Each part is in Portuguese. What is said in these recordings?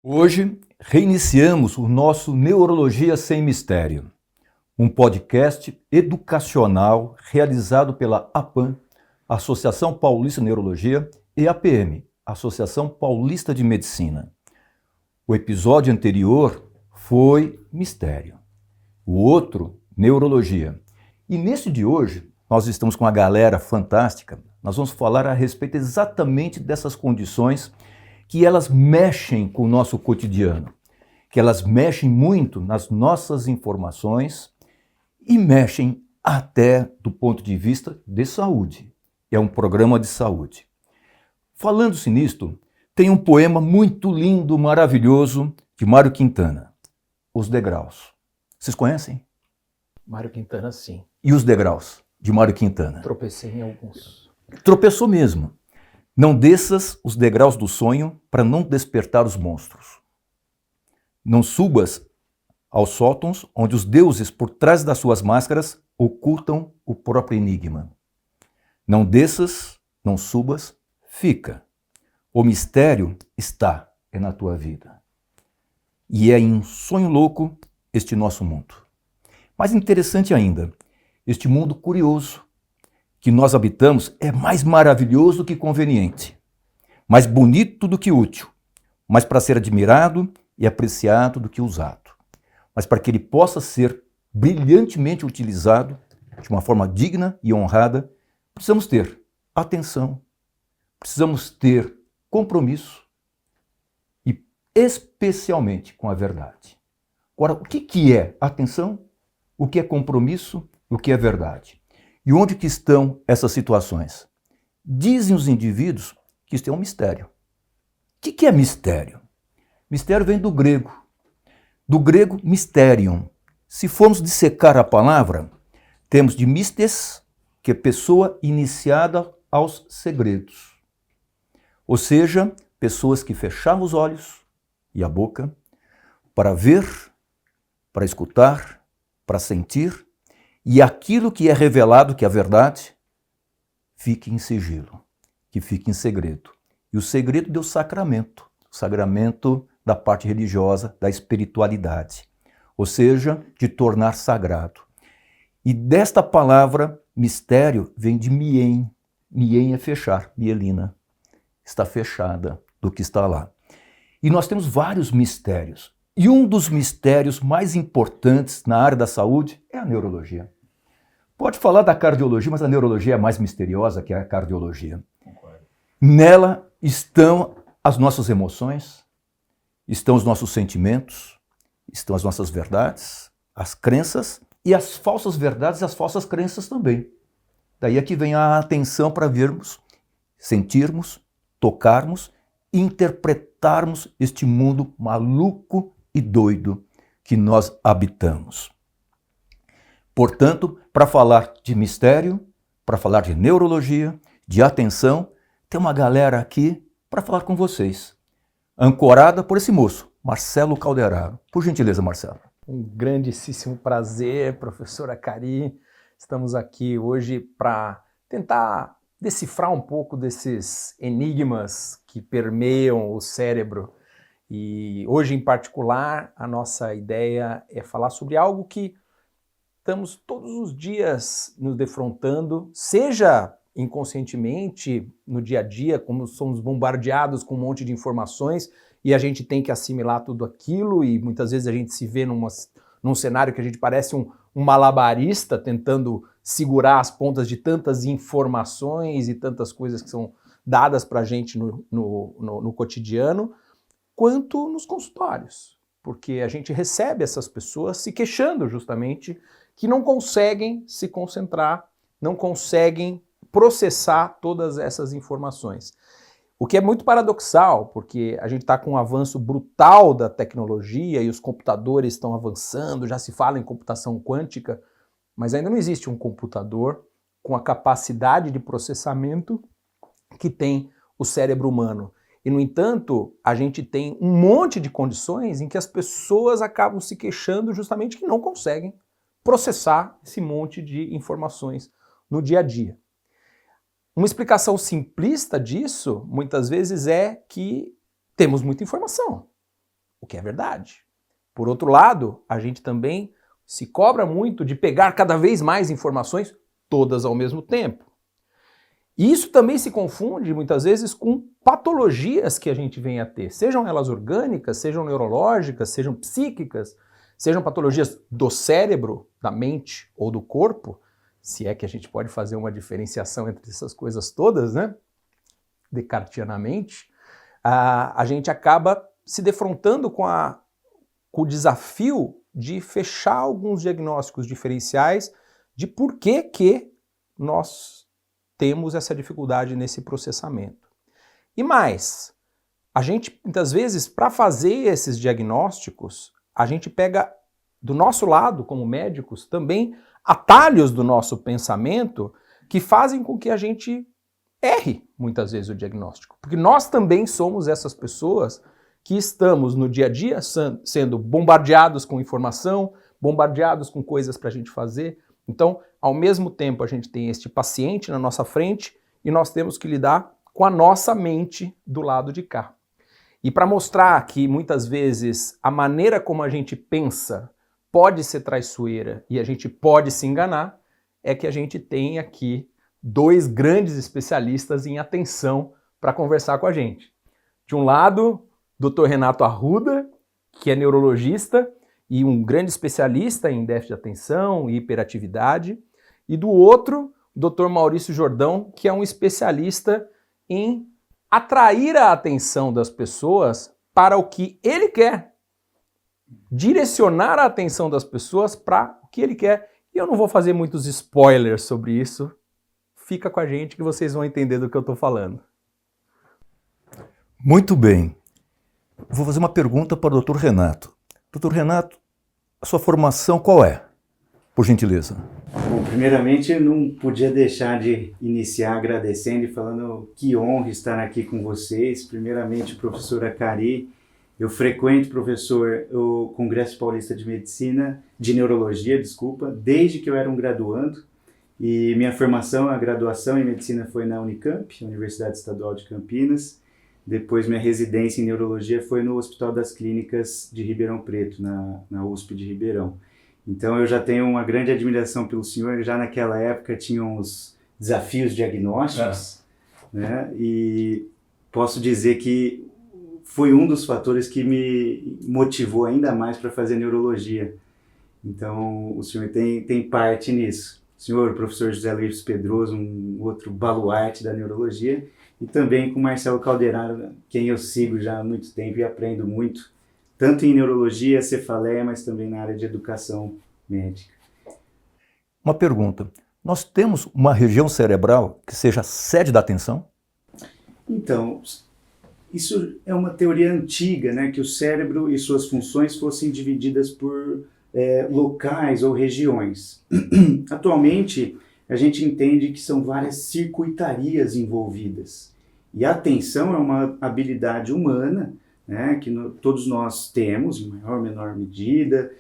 Hoje, reiniciamos o nosso Neurologia Sem Mistério, um podcast educacional realizado pela APAN, Associação Paulista de Neurologia, e APM, Associação Paulista de Medicina. O episódio anterior foi Mistério, o outro, Neurologia. E nesse de hoje, nós estamos com uma galera fantástica. Nós vamos falar a respeito exatamente dessas condições que elas mexem com o nosso cotidiano, que elas mexem muito nas nossas informações e mexem até do ponto de vista de saúde. É um programa de saúde. Falando-se nisto, tem um poema muito lindo, maravilhoso, de Mário Quintana, Os Degraus. Vocês conhecem? Mário Quintana, sim. E Os Degraus, de Mário Quintana? Tropecei em alguns. Tropeçou mesmo. Não desças os degraus do sonho para não despertar os monstros. Não subas aos sótãos onde os deuses, por trás das suas máscaras, ocultam o próprio enigma. Não desças, não subas, fica. O mistério é na tua vida. E é em um sonho louco este nosso mundo. Mais interessante ainda, este mundo curioso que nós habitamos é mais maravilhoso do que conveniente, mais bonito do que útil, mais para ser admirado e apreciado do que usado. Mas para que ele possa ser brilhantemente utilizado de uma forma digna e honrada, precisamos ter atenção, precisamos ter compromisso e especialmente com a verdade. Agora, o que é atenção? O que é compromisso? O que é verdade? E onde que estão essas situações? Dizem os indivíduos que isto é um mistério. O que é mistério? Mistério vem do grego mysterion. Se formos dissecar a palavra, temos de mystes, que é pessoa iniciada aos segredos. Ou seja, pessoas que fechavam os olhos e a boca para ver, para escutar, para sentir, e aquilo que é revelado, que é a verdade, fique em sigilo, que fique em segredo. E o segredo deu sacramento, o sacramento da parte religiosa, da espiritualidade, ou seja, de tornar sagrado. E desta palavra, mistério, vem de mien. Mien é fechar, mielina. Está fechada do que está lá. E nós temos vários mistérios. E um dos mistérios mais importantes na área da saúde é a neurologia. Pode falar da cardiologia, mas a neurologia é mais misteriosa que a cardiologia. Concordo. Nela estão as nossas emoções, estão os nossos sentimentos, estão as nossas verdades, as crenças e as falsas verdades e as falsas crenças também. Daí é que vem a atenção para vermos, sentirmos, tocarmos e interpretarmos este mundo maluco e doido que nós habitamos. Portanto, para falar de mistério, para falar de neurologia, de atenção, tem uma galera aqui para falar com vocês. Ancorada por esse moço, Marcelo Calderaro. Por gentileza, Marcelo. Um grandíssimo prazer, professora Cari. Estamos aqui hoje para tentar decifrar um pouco desses enigmas que permeiam o cérebro. E hoje, em particular, a nossa ideia é falar sobre algo que estamos todos os dias nos defrontando, seja inconscientemente, no dia a dia, como somos bombardeados com um monte de informações e a gente tem que assimilar tudo aquilo e muitas vezes a gente se vê num cenário que a gente parece um malabarista tentando segurar as pontas de tantas informações e tantas coisas que são dadas para a gente no cotidiano, quanto nos consultórios, porque a gente recebe essas pessoas se queixando justamente que não conseguem se concentrar, não conseguem processar todas essas informações. O que é muito paradoxal, porque a gente está com um avanço brutal da tecnologia e os computadores estão avançando, já se fala em computação quântica, mas ainda não existe um computador com a capacidade de processamento que tem o cérebro humano. E, no entanto, a gente tem um monte de condições em que as pessoas acabam se queixando justamente que não conseguem processar esse monte de informações no dia a dia. Uma explicação simplista disso, muitas vezes, é que temos muita informação. o que é verdade. Por outro lado, a gente também se cobra muito de pegar cada vez mais informações, todas ao mesmo tempo. E isso também se confunde muitas vezes com patologias que a gente vem a ter, sejam elas orgânicas, sejam neurológicas, sejam psíquicas, sejam patologias do cérebro, da mente ou do corpo, se é que a gente pode fazer uma diferenciação entre essas coisas todas, né? Descartianamente, a gente acaba se defrontando com o desafio de fechar alguns diagnósticos diferenciais de por que nós temos essa dificuldade nesse processamento. E mais, a gente, muitas vezes, para fazer esses diagnósticos, a gente pega do nosso lado, como médicos, também atalhos do nosso pensamento que fazem com que a gente erre, muitas vezes, o diagnóstico. Porque nós também somos essas pessoas que estamos no dia a dia sendo bombardeados com informação, bombardeados com coisas para a gente fazer. Então, ao mesmo tempo, a gente tem este paciente na nossa frente e nós temos que lidar com a nossa mente do lado de cá. E para mostrar que, muitas vezes, a maneira como a gente pensa pode ser traiçoeira e a gente pode se enganar, é que a gente tem aqui dois grandes especialistas em atenção para conversar com a gente. De um lado, Dr. Renato Arruda, que é neurologista e um grande especialista em déficit de atenção e hiperatividade, e do outro, o Dr. Maurício Jordão, que é um especialista em atrair a atenção das pessoas para o que ele quer, direcionar a atenção das pessoas para o que ele quer. E eu não vou fazer muitos spoilers sobre isso, fica com a gente que vocês vão entender do que eu estou falando. Muito bem. Vou fazer uma pergunta para o Dr. Renato. Dr. Renato, a sua formação qual é, por gentileza? Bom, primeiramente, eu não podia deixar de iniciar agradecendo e falando que honra estar aqui com vocês. Primeiramente, professora Cari, eu frequento, professor, o Congresso Paulista de Medicina, de Neurologia, desde que eu era um graduando. E minha formação, a graduação em Medicina foi na Unicamp, Universidade Estadual de Campinas. Depois, minha residência em Neurologia foi no Hospital das Clínicas de Ribeirão Preto, na USP de Ribeirão. Então, eu já tenho uma grande admiração pelo senhor. Já naquela época tinham os desafios diagnósticos, né? E posso dizer que foi um dos fatores que me motivou ainda mais para fazer neurologia. Então, o senhor tem parte nisso. O senhor, o professor José Luiz Pedroso, um outro baluarte da neurologia, e também com Marcelo Calderaro, quem eu sigo já há muito tempo e aprendo muito, tanto em neurologia, cefaleia, mas também na área de educação médica. Uma pergunta. Nós temos uma região cerebral que seja a sede da atenção? Então, isso é uma teoria antiga, né, que o cérebro e suas funções fossem divididas por locais ou regiões. Atualmente, a gente entende que são várias circuitarias envolvidas. E a atenção é uma habilidade humana, né, que todos nós temos, em maior ou menor medida,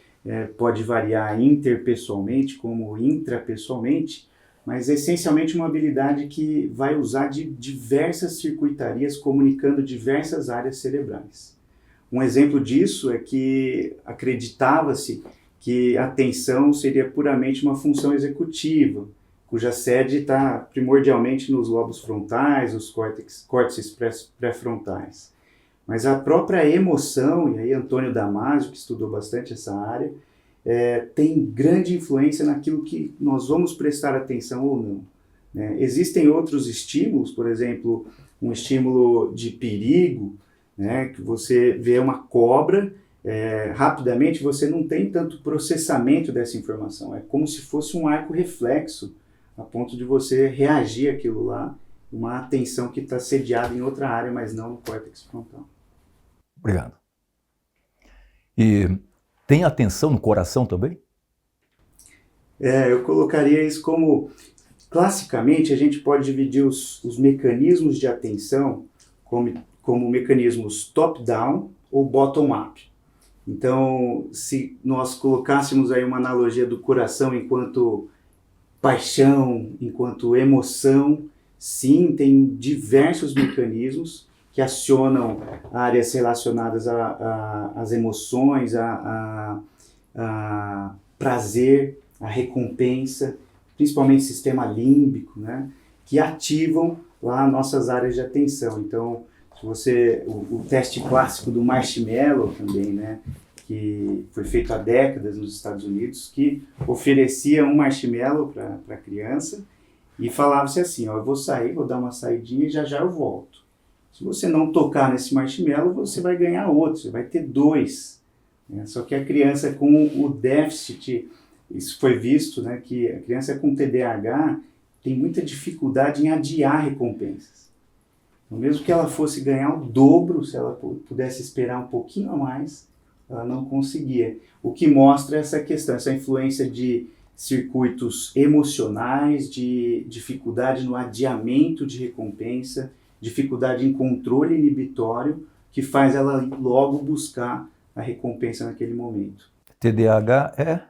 pode variar interpessoalmente como intrapessoalmente, mas é essencialmente uma habilidade que vai usar de diversas circuitarias comunicando diversas áreas cerebrais. Um exemplo disso é que acreditava-se que a atenção seria puramente uma função executiva, cuja sede está primordialmente nos lobos frontais, os córtices pré-frontais. Mas a própria emoção, e aí Antônio Damasio, que estudou bastante essa área, tem grande influência naquilo que nós vamos prestar atenção ou não, né? Existem outros estímulos, por exemplo, um estímulo de perigo, né, que você vê uma cobra, rapidamente você não tem tanto processamento dessa informação, é como se fosse um arco reflexo, a ponto de você reagir àquilo lá, uma atenção que está sediada em outra área, mas não no córtex frontal. Obrigado. E tem atenção no coração também? Eu colocaria isso como, classicamente, a gente pode dividir os mecanismos de atenção como mecanismos top-down ou bottom-up. Então, se nós colocássemos aí uma analogia do coração enquanto paixão, enquanto emoção, sim, tem diversos mecanismos que acionam áreas relacionadas às emoções, a prazer, a recompensa, principalmente sistema límbico, né, que ativam lá nossas áreas de atenção. Então, se o teste clássico do marshmallow também, né, que foi feito há décadas nos Estados Unidos, que oferecia um marshmallow para a criança e falava-se assim, ó, eu vou sair, vou dar uma saidinha e já eu volto. Se você não tocar nesse marshmallow, você vai ganhar outro, você vai ter 2. Né? Só que a criança com o déficit, isso foi visto, né, que a criança com TDAH tem muita dificuldade em adiar recompensas. Então, mesmo que ela fosse ganhar o dobro, se ela pudesse esperar um pouquinho a mais, ela não conseguia. O que mostra essa questão, essa influência de circuitos emocionais, de dificuldade no adiamento de recompensa, dificuldade em controle inibitório, que faz ela logo buscar a recompensa naquele momento. TDAH é?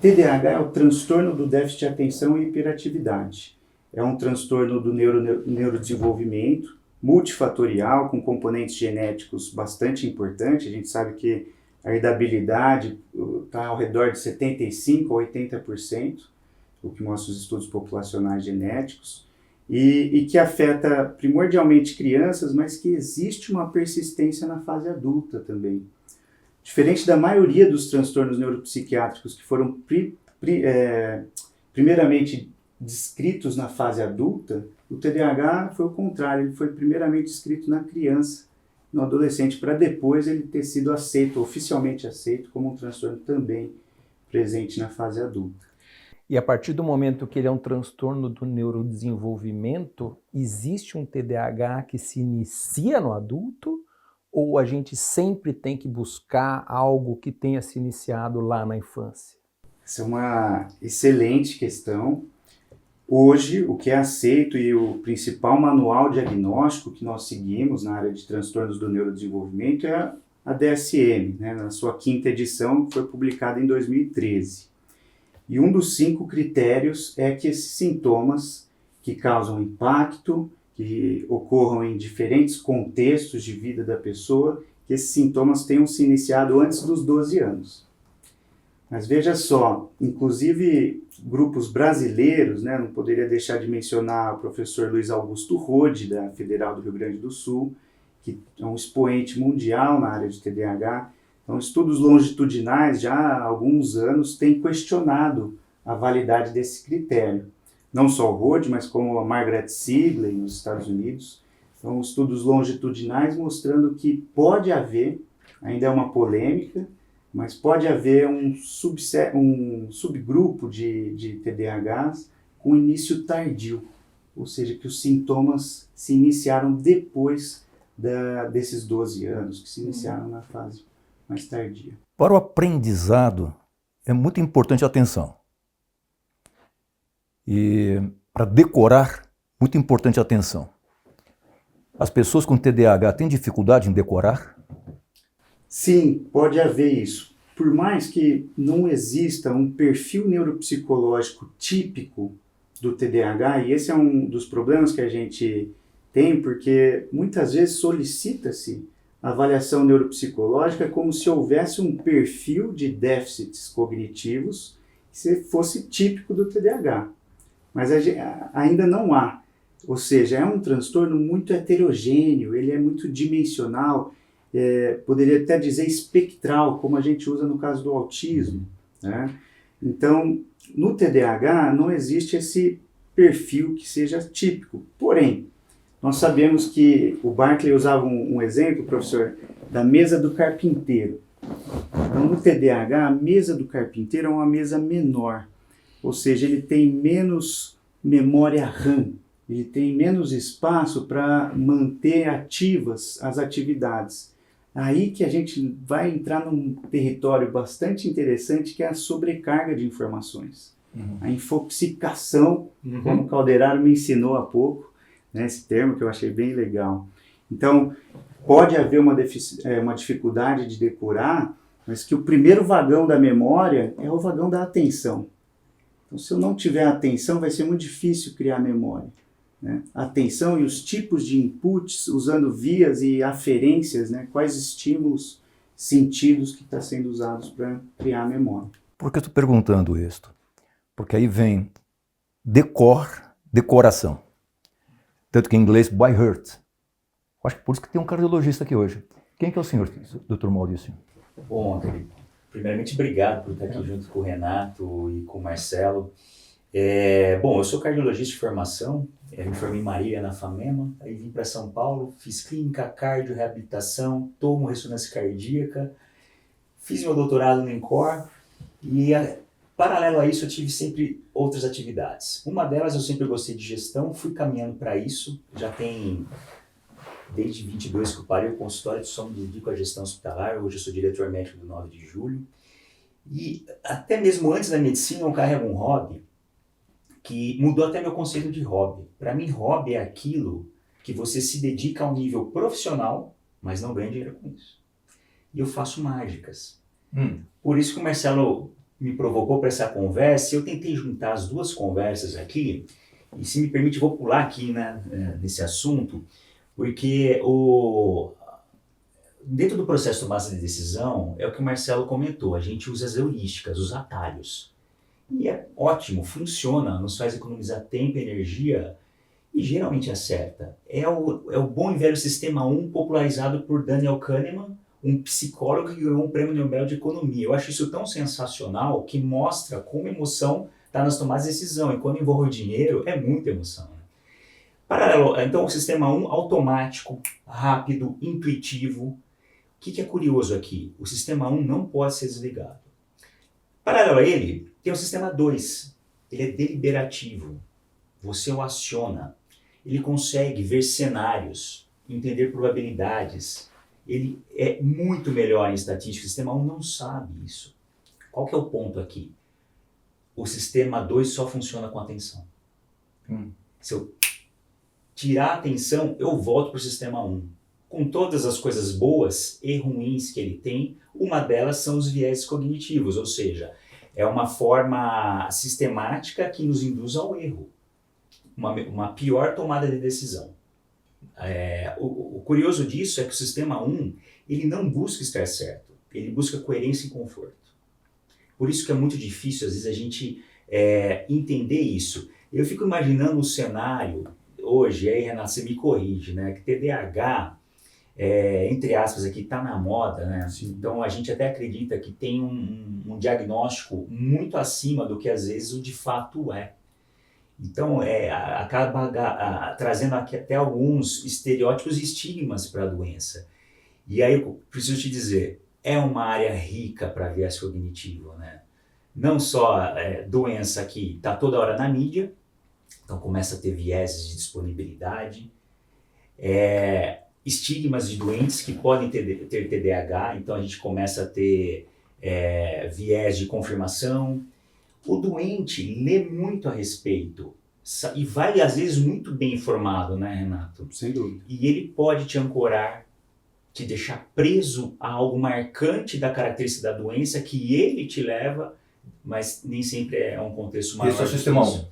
TDAH é o transtorno do déficit de atenção e hiperatividade. É um transtorno do neurodesenvolvimento, multifatorial, com componentes genéticos bastante importantes. A gente sabe que a herdabilidade está ao redor de 75% a 80%, o que mostra os estudos populacionais genéticos, e que afeta primordialmente crianças, mas que existe uma persistência na fase adulta também. Diferente da maioria dos transtornos neuropsiquiátricos que foram primeiramente descritos na fase adulta, o TDAH foi o contrário, ele foi primeiramente descrito na criança, no adolescente, para depois ele ter sido aceito, oficialmente aceito, como um transtorno também presente na fase adulta. E a partir do momento que ele é um transtorno do neurodesenvolvimento, existe um TDAH que se inicia no adulto? Ou a gente sempre tem que buscar algo que tenha se iniciado lá na infância? Essa é uma excelente questão. Hoje, o que é aceito e o principal manual diagnóstico que nós seguimos na área de transtornos do neurodesenvolvimento é a DSM, né, na sua 5ª edição, que foi publicada em 2013. E um dos 5 critérios é que esses sintomas que causam impacto, que ocorram em diferentes contextos de vida da pessoa, que esses sintomas tenham se iniciado antes dos 12 anos. Mas veja só, inclusive grupos brasileiros, né, não poderia deixar de mencionar o professor Luiz Augusto Rode, da Federal do Rio Grande do Sul, que é um expoente mundial na área de TDAH. Então, estudos longitudinais já há alguns anos têm questionado a validade desse critério. Não só o Rode, mas como a Margaret Sibley, nos Estados Unidos. Então, estudos longitudinais mostrando que pode haver, ainda é uma polêmica, mas pode haver um subgrupo de TDAHs com início tardio, ou seja, que os sintomas se iniciaram depois desses 12 anos, que se iniciaram na fase mais tardia. Para o aprendizado, é muito importante a atenção. E para decorar, muito importante a atenção. As pessoas com TDAH têm dificuldade em decorar? Sim, pode haver isso. Por mais que não exista um perfil neuropsicológico típico do TDAH, e esse é um dos problemas que a gente tem, porque muitas vezes solicita-se a avaliação neuropsicológica como se houvesse um perfil de déficits cognitivos que fosse típico do TDAH. Mas ainda não há. Ou seja, é um transtorno muito heterogêneo, ele é muito dimensional, poderia até dizer espectral, como a gente usa no caso do autismo, né? Então, no TDAH não existe esse perfil que seja típico. Porém, nós sabemos que o Barkley usava um exemplo, professor, da mesa do carpinteiro. Então, no TDAH, a mesa do carpinteiro é uma mesa menor, ou seja, ele tem menos memória RAM, ele tem menos espaço para manter ativas as atividades. Aí que a gente vai entrar num território bastante interessante, que é a sobrecarga de informações. A infoxicação, como o Calderaro me ensinou há pouco, né, esse termo que eu achei bem legal. Então, pode haver uma dificuldade de decorar, mas que o primeiro vagão da memória é o vagão da atenção. Então, se eu não tiver atenção, vai ser muito difícil criar memória. né? A atenção e os tipos de inputs, usando vias e aferências, né? Quais estímulos, sentidos que estão sendo usados para criar a memória. Por que eu estou perguntando isto? Porque aí vem decoração. Tanto que em inglês, by heart. Acho que por isso que tem um cardiologista aqui hoje. Quem que é o senhor, Dr. Maurício? Bom, André, primeiramente obrigado por estar aqui junto com o Renato e com o Marcelo. Bom, eu sou cardiologista de formação, me formei em Marília, na FAMEMA, aí vim para São Paulo, fiz clínica, cardio, reabilitação, tomo ressonância cardíaca, fiz meu doutorado no INCOR e, paralelo a isso, eu tive sempre outras atividades. Uma delas, eu sempre gostei de gestão, fui caminhando para isso, já tem... Desde 22 que eu parei o consultório, só me dedico à gestão hospitalar, hoje eu sou diretor médico do 9 de julho. E até mesmo antes da medicina eu carrego um hobby que mudou até meu conceito de hobby. Para mim, hobby é aquilo que você se dedica ao nível profissional, mas não ganha dinheiro com isso. E eu faço mágicas. Por isso que o Marcelo me provocou para essa conversa, eu tentei juntar as duas conversas aqui, e se me permite, vou pular aqui, né, nesse assunto, porque dentro do processo de tomada de decisão, é o que o Marcelo comentou, a gente usa as heurísticas, os atalhos. E é ótimo, funciona, nos faz economizar tempo e energia e geralmente acerta. É o bom e velho sistema 1 popularizado por Daniel Kahneman, um psicólogo que ganhou um prêmio Nobel de Economia. Eu acho isso tão sensacional que mostra como a emoção está nas tomadas de decisão. E quando envolve o dinheiro, é muita emoção. Paralelo, então o sistema 1 automático, rápido, intuitivo. O que é curioso aqui? O sistema 1 não pode ser desligado. Paralelo a ele, tem o sistema 2. Ele é deliberativo. Você o aciona. Ele consegue ver cenários, entender probabilidades. Ele é muito melhor em estatística. O sistema 1 não sabe isso. Qual que é o ponto aqui? O sistema 2 só funciona com atenção. Se eu tirar a atenção, eu volto para o sistema 1. Com todas as coisas boas e ruins que ele tem, uma delas são os viéses cognitivos, ou seja, é uma forma sistemática que nos induz ao erro, uma pior tomada de decisão. O curioso disso é que o sistema 1, ele não busca estar certo, ele busca coerência e conforto. Por isso que é muito difícil, às vezes, a gente entender isso. Eu fico imaginando um cenário, hoje, aí Renato, você me corrige, né, que TDAH, entre aspas, aqui está na moda, né? Então a gente até acredita que tem um diagnóstico muito acima do que às vezes o de fato é. Então acaba trazendo aqui até alguns estereótipos e estigmas para a doença. E aí eu preciso te dizer, é uma área rica para viés cognitivo, né? Não só doença que está toda hora na mídia, então começa a ter vieses de disponibilidade, estigmas de doentes que podem ter TDAH, então a gente começa a ter viés de confirmação. O doente lê muito a respeito e vai, às vezes, muito bem informado, né, Renato? Sem dúvida. E ele pode te ancorar, te deixar preso a algo marcante da característica da doença que ele te leva, mas nem sempre é um contexto maior. Esse é o sistema 1.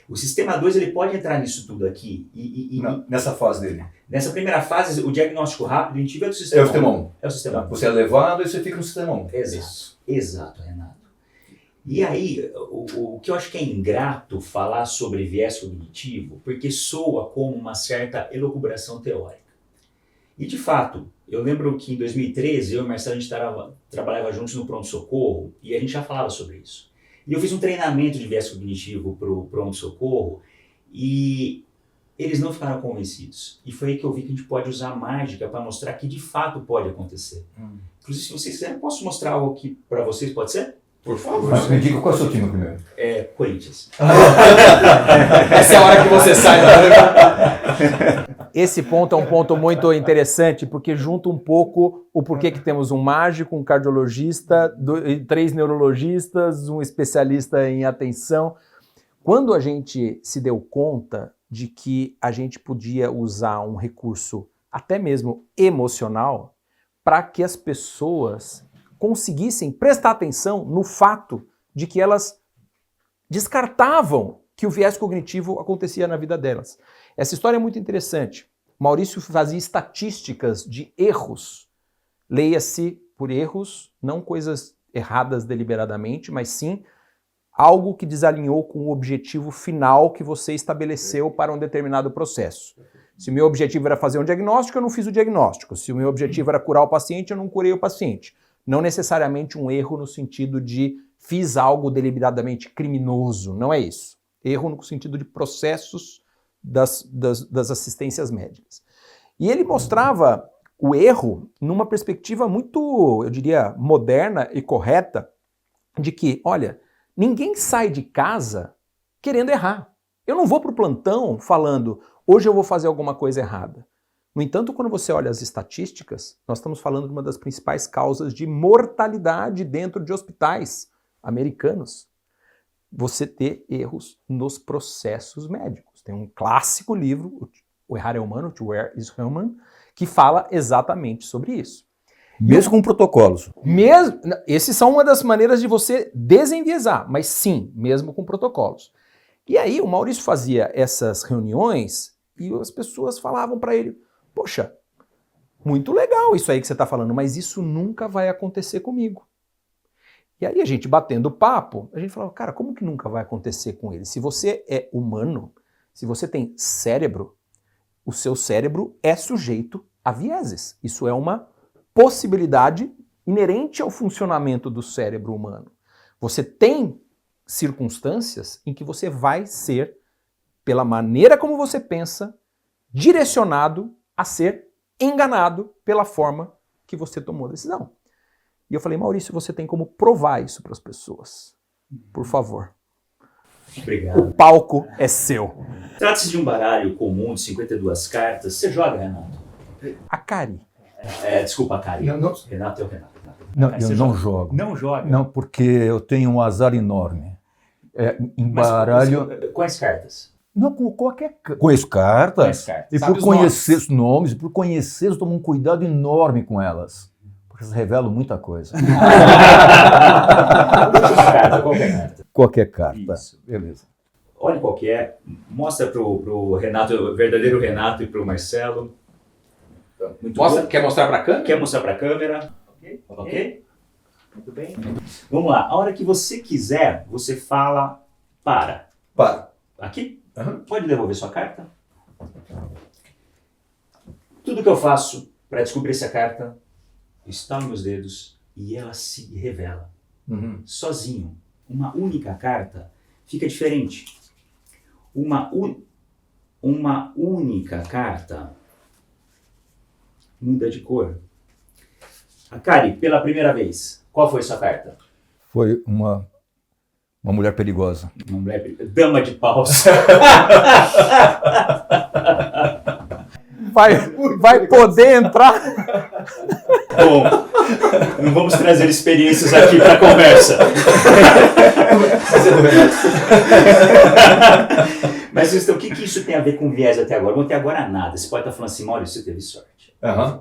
O sistema 2 ele pode entrar nisso tudo aqui. Nessa fase dele. Nessa primeira fase, o diagnóstico rápido, a gente vê do sistema 1. É o sistema 1. É o sistema 1. Você é levado e você fica no sistema 1. Exato, Renato. E aí, o que eu acho que é ingrato falar sobre viés cognitivo, porque soa como uma certa elucubração teórica. E de fato, eu lembro que em 2013, eu e o Marcelo, a gente trabalhava juntos no pronto-socorro e a gente já falava sobre isso. E eu fiz um treinamento de viés cognitivo para o pronto-socorro e eles não ficaram convencidos. E foi aí que eu vi que a gente pode usar a mágica para mostrar que de fato pode acontecer. Inclusive, se vocês quiserem, posso mostrar algo aqui para vocês, pode ser? Por favor. Mas me diga qual é o seu time primeiro. Corinthians. Essa é a hora que você sai da... Esse ponto é um ponto muito interessante, porque junta um pouco o porquê que temos um mágico, um cardiologista, 3 neurologistas, um especialista em atenção. Quando a gente se deu conta de que a gente podia usar um recurso até mesmo emocional para que as pessoas conseguissem prestar atenção no fato de que elas descartavam que o viés cognitivo acontecia na vida delas. Essa história é muito interessante. Maurício fazia estatísticas de erros. Leia-se por erros, não coisas erradas deliberadamente, mas sim algo que desalinhou com o objetivo final que você estabeleceu para um determinado processo. Se o meu objetivo era fazer um diagnóstico, eu não fiz o diagnóstico. Se o meu objetivo era curar o paciente, eu não curei o paciente. Não necessariamente um erro no sentido de fiz algo deliberadamente criminoso, não é isso. Erro no sentido de processos das assistências médicas. E ele mostrava o erro numa perspectiva muito, eu diria, moderna e correta, de que, olha, ninguém sai de casa querendo errar. Eu não vou para o plantão falando, hoje eu vou fazer alguma coisa errada. No entanto, quando você olha as estatísticas, nós estamos falando de uma das principais causas de mortalidade dentro de hospitais americanos. Você ter erros nos processos médicos. Tem um clássico livro, O Errar é Humano, To Err is Human, que fala exatamente sobre isso. Mesmo com protocolos. Esses são uma das maneiras de você desenviesar, mas sim, mesmo com protocolos. E aí o Maurício fazia essas reuniões e as pessoas falavam para ele, poxa, muito legal isso aí que você está falando, mas isso nunca vai acontecer comigo. E aí a gente batendo papo, a gente falava, cara, como que nunca vai acontecer com ele? Se você é humano, se você tem cérebro, o seu cérebro é sujeito a vieses. Isso é uma possibilidade inerente ao funcionamento do cérebro humano. Você tem circunstâncias em que você vai ser, pela maneira como você pensa, direcionado a ser enganado pela forma que você tomou a decisão. E eu falei, Maurício, você tem como provar isso para as pessoas. Por favor. Obrigado. O palco é seu. Trata-se de um baralho comum de 52 cartas. Você joga, Renato? A Cari. Desculpa, Cari. Não. Renato é o Renato. Não, Cari, eu você não joga? jogo. Não joga? Não, porque eu tenho um azar enorme. Em baralho... Quais cartas? Não, com qualquer... Conheço cartas. Quais cartas? E Sabe por os conhecer os nomes, por conhecer, eu tomo um cuidado enorme com elas. Porque elas revelam muita coisa. Qualquer carta. Qualquer carta. Isso. Beleza. Olha qual que é. Mostra pro Renato, o verdadeiro Renato, e pro Marcelo. Muito bom. Quer mostrar para a câmera? Quer mostrar para a câmera? Ok? Muito bem. Vamos lá. A hora que você quiser, você fala para. Para. Aqui? Uhum. Pode devolver sua carta. Tudo que eu faço para descobrir essa carta está nos meus dedos e ela se revela. Uhum. Sozinho. Uma única carta fica diferente. Uma única carta muda de cor. A Cari, pela primeira vez, qual foi sua carta? Foi uma mulher perigosa. Uma mulher, dama de paus. Vai poder entrar? Bom, não vamos trazer experiências aqui para a conversa. Mas o que isso tem a ver com viés até agora? Não tem agora nada. Você pode estar falando assim, Maurício, você teve sorte.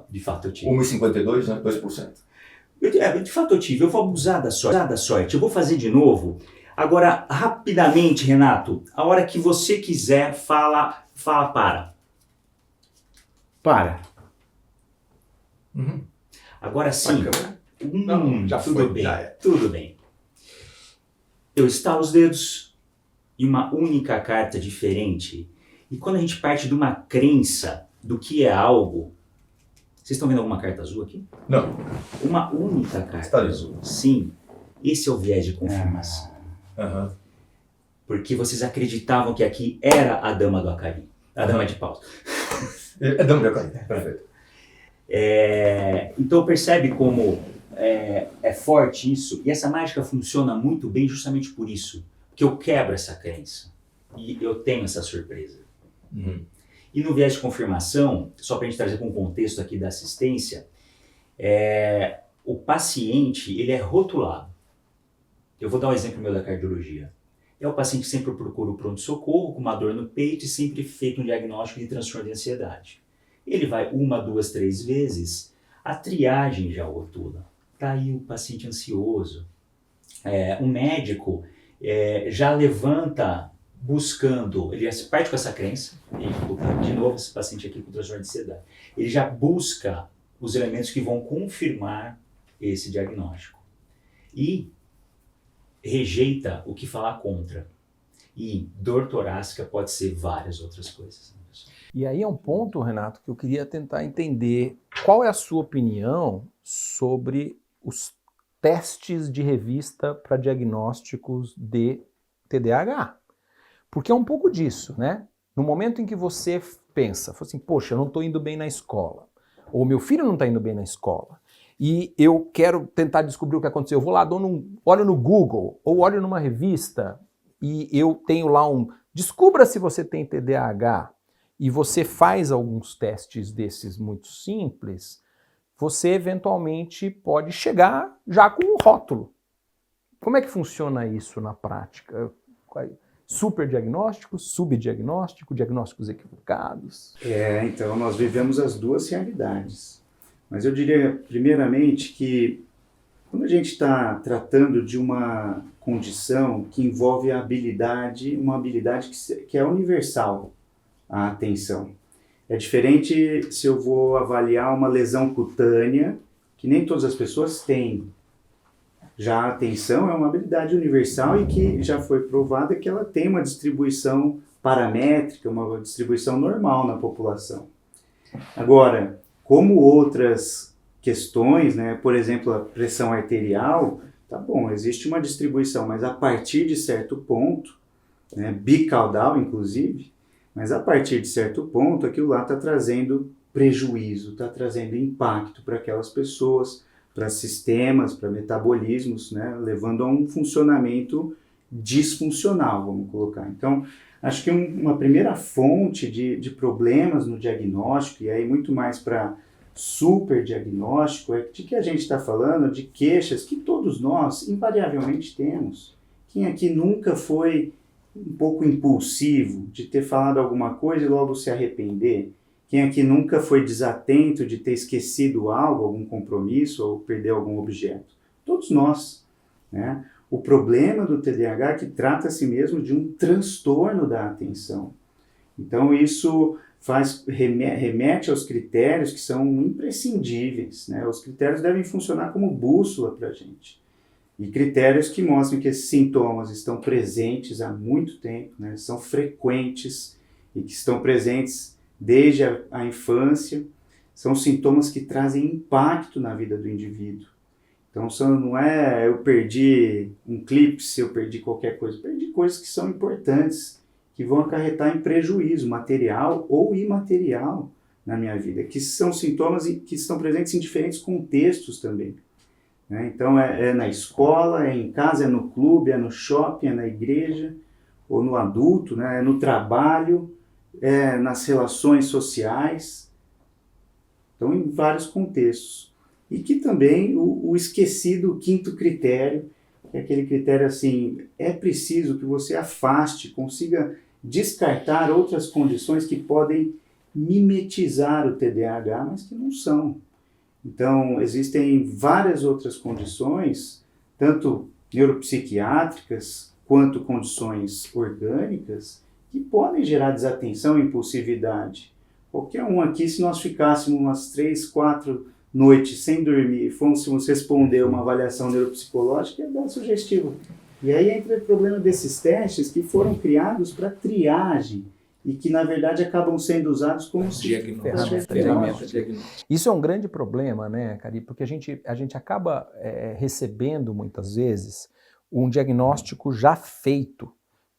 De fato eu tive. 1,52, né? 2%. De fato eu tive. Eu vou abusar da sorte. Eu vou fazer de novo. Agora, rapidamente, Renato, a hora que você quiser, fala para. Para. Uhum. Agora sim. Não, já tudo foi, bem. já é. Tudo bem. Eu estalo os dedos e uma única carta diferente. E quando a gente parte de uma crença do que é algo... Vocês estão vendo alguma carta azul aqui? Não. Uma única carta Está azul. Sim. Esse é o viés de confirmação. Uhum. Porque vocês acreditavam que aqui era a dama do Acari. A dama de paus. É dama de Acari. Perfeito. Então percebe como é forte isso. E essa mágica funciona muito bem justamente por isso. Que eu quebro essa crença. E eu tenho essa surpresa. Uhum. E no viés de confirmação, só para a gente trazer para um contexto aqui da assistência, o paciente ele é rotulado. Eu vou dar um exemplo meu da cardiologia. É o paciente que sempre procura o pronto-socorro com uma dor no peito e sempre feito um diagnóstico de transtorno de ansiedade. Ele vai 1, 2, 3 vezes, a triagem já rotula. Está aí o paciente ansioso. O médico já levanta buscando, ele já parte com essa crença, e de novo esse paciente aqui com transtorno de ansiedade, ele já busca os elementos que vão confirmar esse diagnóstico e rejeita o que falar contra. E dor torácica pode ser várias outras coisas. E aí é um ponto, Renato, que eu queria tentar entender qual é a sua opinião sobre os testes de revista para diagnósticos de TDAH. Porque é um pouco disso, né? No momento em que você pensa, assim, poxa, eu não estou indo bem na escola, ou meu filho não está indo bem na escola, e eu quero tentar descobrir o que aconteceu, eu vou lá, olho no Google, ou olho numa revista, e eu tenho lá descubra se você tem TDAH, e você faz alguns testes desses muito simples, você eventualmente pode chegar já com um rótulo. Como é que funciona isso na prática? Superdiagnóstico, subdiagnóstico, diagnósticos equivocados? Então nós vivemos as duas realidades. Mas eu diria, primeiramente, que quando a gente está tratando de uma condição que envolve uma habilidade que é universal, a atenção. É diferente se eu vou avaliar uma lesão cutânea, que nem todas as pessoas têm. Já a atenção é uma habilidade universal e que já foi provada que ela tem uma distribuição paramétrica, uma distribuição normal na população. Agora, como outras questões, né, por exemplo, a pressão arterial, tá bom, existe uma distribuição, mas a partir de certo ponto, né, bicaudal inclusive, mas a partir de certo ponto, aquilo lá está trazendo prejuízo, está trazendo impacto para aquelas pessoas, para sistemas, para metabolismos, né, levando a um funcionamento disfuncional, vamos colocar. Então, acho que uma primeira fonte de problemas no diagnóstico, e aí muito mais para superdiagnóstico, é de que a gente está falando de queixas que todos nós invariavelmente temos. Quem aqui nunca foi um pouco impulsivo de ter falado alguma coisa e logo se arrepender? Quem aqui nunca foi desatento de ter esquecido algo, algum compromisso ou perder algum objeto? Todos nós, né? O problema do TDAH é que trata-se mesmo de um transtorno da atenção. Então isso remete aos critérios que são imprescindíveis, né? Os critérios devem funcionar como bússola para a gente. E critérios que mostram que esses sintomas estão presentes há muito tempo, né? São frequentes e que estão presentes desde a infância. São sintomas que trazem impacto na vida do indivíduo. Então não é eu perdi um clipe, eu perdi qualquer coisa. Perdi coisas que são importantes, que vão acarretar em prejuízo material ou imaterial na minha vida, que são sintomas que estão presentes em diferentes contextos também. Então é na escola, é em casa, é no clube, é no shopping, é na igreja, ou no adulto, né? É no trabalho, é nas relações sociais. Então em vários contextos. E que também o esquecido quinto critério, que é aquele critério assim, é preciso que você afaste, consiga descartar outras condições que podem mimetizar o TDAH, mas que não são. Então, existem várias outras condições, tanto neuropsiquiátricas quanto condições orgânicas, que podem gerar desatenção e impulsividade. Qualquer um aqui, se nós ficássemos umas 3, 4 noites sem dormir e fôssemos responder uma avaliação neuropsicológica, ia dar sugestivo. E aí entra o problema desses testes que foram criados para triagem, e que, na verdade, acabam sendo usados como ferramenta diagnóstica. Isso é um grande problema, né, Cari? Porque a gente acaba recebendo, muitas vezes, um diagnóstico já feito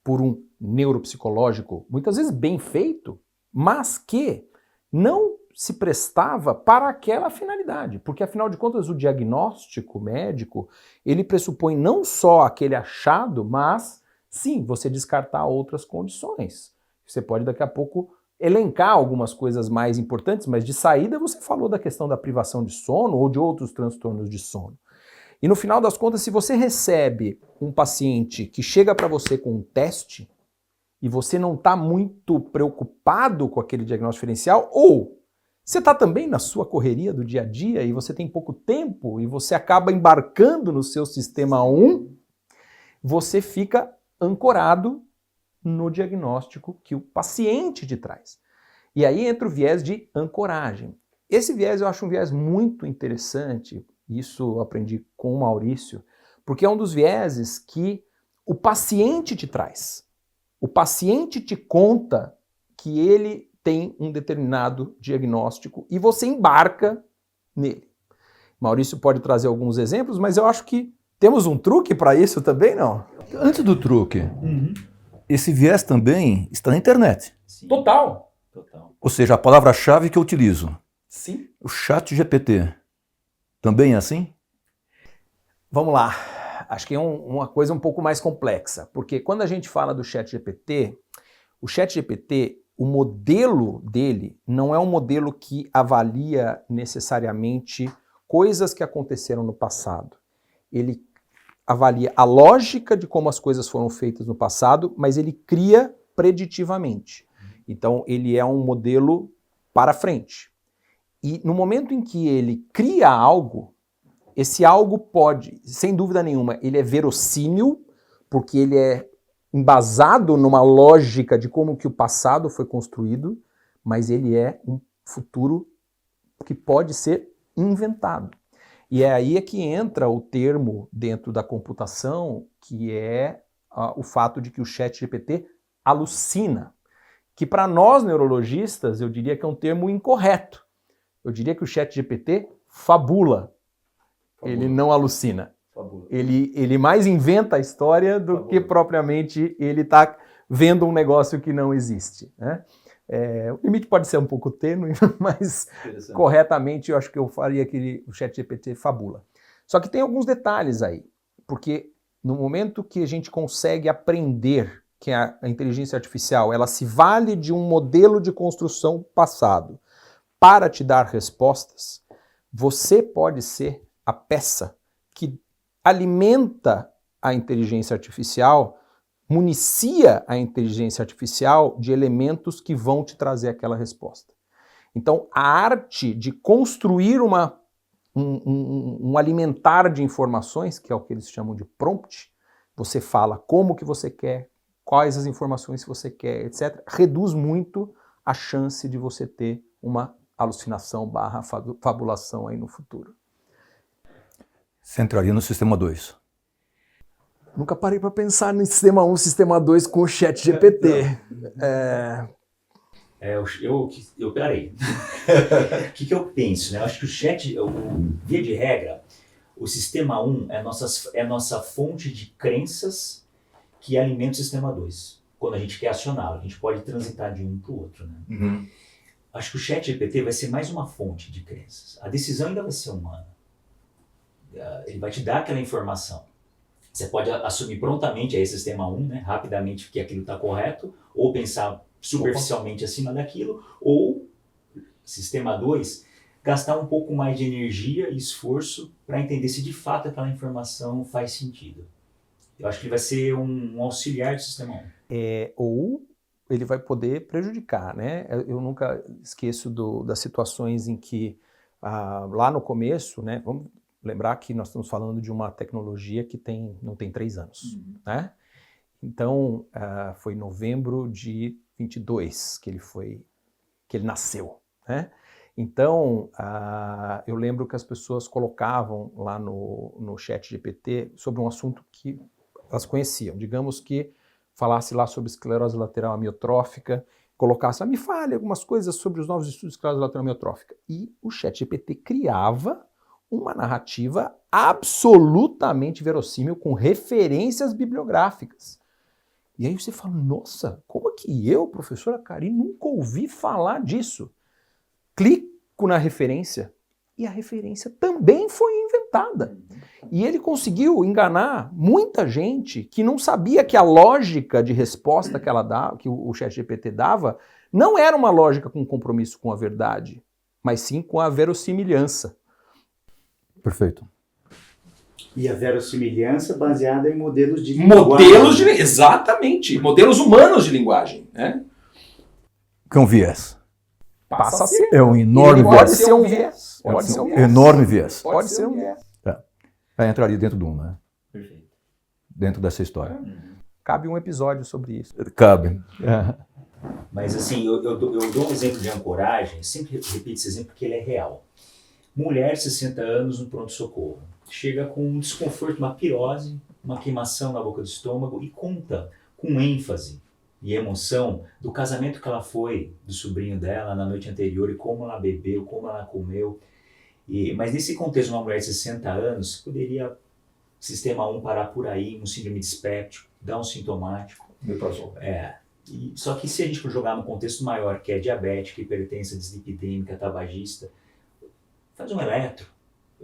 por um neuropsicológico, muitas vezes bem feito, mas que não se prestava para aquela finalidade. Porque, afinal de contas, o diagnóstico médico, ele pressupõe não só aquele achado, mas, sim, você descartar outras condições. Você pode daqui a pouco elencar algumas coisas mais importantes, mas de saída você falou da questão da privação de sono ou de outros transtornos de sono. E no final das contas, se você recebe um paciente que chega para você com um teste e você não está muito preocupado com aquele diagnóstico diferencial, ou você está também na sua correria do dia a dia e você tem pouco tempo e você acaba embarcando no seu sistema 1, você fica ancorado no diagnóstico que o paciente te traz. E aí entra o viés de ancoragem. Esse viés eu acho um viés muito interessante, isso eu aprendi com o Maurício, porque é um dos vieses que o paciente te traz. O paciente te conta que ele tem um determinado diagnóstico e você embarca nele. Maurício pode trazer alguns exemplos, mas eu acho que temos um truque para isso também, não? Antes do truque, esse viés também está na internet. Sim, Total. total. Ou seja, a palavra-chave que eu utilizo, Sim. o ChatGPT, também é assim? Vamos lá. Acho que é uma coisa um pouco mais complexa, porque quando a gente fala do ChatGPT, o ChatGPT, o modelo dele não é um modelo que avalia necessariamente coisas que aconteceram no passado. Ele avalia a lógica de como as coisas foram feitas no passado, mas ele cria preditivamente. Então, ele é um modelo para frente. E no momento em que ele cria algo, esse algo pode, sem dúvida nenhuma, ele é verossímil, porque ele é embasado numa lógica de como que o passado foi construído, mas ele é um futuro que pode ser inventado. E é aí que entra o termo dentro da computação, que é o fato de que o ChatGPT alucina, que para nós neurologistas eu diria que é um termo incorreto. Eu diria que o ChatGPT fabula. Ele não alucina. Ele mais inventa a história do que propriamente ele está vendo um negócio que não existe, né? O limite pode ser um pouco tênue, mas corretamente eu acho que eu faria que o ChatGPT fabula. Só que tem alguns detalhes aí, porque no momento que a gente consegue aprender que a inteligência artificial ela se vale de um modelo de construção passado para te dar respostas, você pode ser a peça que alimenta a inteligência artificial, municia a inteligência artificial de elementos que vão te trazer aquela resposta. Então, a arte de construir um alimentar de informações, que é o que eles chamam de prompt, você fala como que você quer, quais as informações que você quer, etc., reduz muito a chance de você ter uma alucinação / fabulação aí no futuro. Você entraria no sistema 2. Nunca parei para pensar no sistema 1, sistema 2 com o ChatGPT. Peraí. O que eu penso, né? Eu acho que via de regra, o sistema 1 é a nossa fonte de crenças que alimenta o sistema 2. Quando a gente quer acioná-lo, a gente pode transitar de um para o outro, né? Uhum. Acho que o ChatGPT vai ser mais uma fonte de crenças. A decisão ainda vai ser humana. Ele vai te dar aquela informação. Você pode assumir prontamente aí sistema 1, né, rapidamente que aquilo está correto, ou pensar superficialmente acima daquilo, ou sistema 2, gastar um pouco mais de energia e esforço para entender se de fato aquela informação faz sentido. Eu acho que ele vai ser um auxiliar do sistema 1. Ou ele vai poder prejudicar, né? Eu nunca esqueço das situações em que, lá no começo, né, vamos lembrar que nós estamos falando de uma tecnologia que não tem 3 anos, né? Então, foi em novembro de 22 que ele nasceu, né? Então, eu lembro que as pessoas colocavam lá no ChatGPT sobre um assunto que elas conheciam. Digamos que falasse lá sobre esclerose lateral amiotrófica, colocasse, me fale algumas coisas sobre os novos estudos de esclerose lateral amiotrófica. E o ChatGPT criava uma narrativa absolutamente verossímil com referências bibliográficas. E aí você fala, nossa, como é que eu, professora Cari, nunca ouvi falar disso? Clico na referência e a referência também foi inventada. E ele conseguiu enganar muita gente que não sabia que a lógica de resposta que o ChatGPT dava não era uma lógica com compromisso com a verdade, mas sim com a verossimilhança. Perfeito. E a verossimilhança baseada em modelos de linguagem. Exatamente, modelos humanos de linguagem, né? Que é um viés. Passa a ser. É um enorme Pode viés. ser um viés. Pode ser um viés. Enorme viés. Pode ser um viés. Vai entrar ali dentro de um, né? Perfeito. Dentro dessa história. Cabe um episódio sobre isso. Cabe. Mas assim, eu dou um exemplo de ancoragem, sempre repito esse exemplo porque ele é real. Mulher, 60 anos, no pronto-socorro. Chega com um desconforto, uma pirose, uma queimação na boca do estômago e conta com ênfase e emoção do casamento que ela foi, do sobrinho dela na noite anterior e como ela bebeu, como ela comeu. Mas nesse contexto, uma mulher de 60 anos poderia, sistema 1, parar por aí, um síndrome dispéptico, dar um sintomático. Só que se a gente for jogar no contexto maior, que é diabética, hipertensa, dislipidêmica, tabagista, faz um eletro.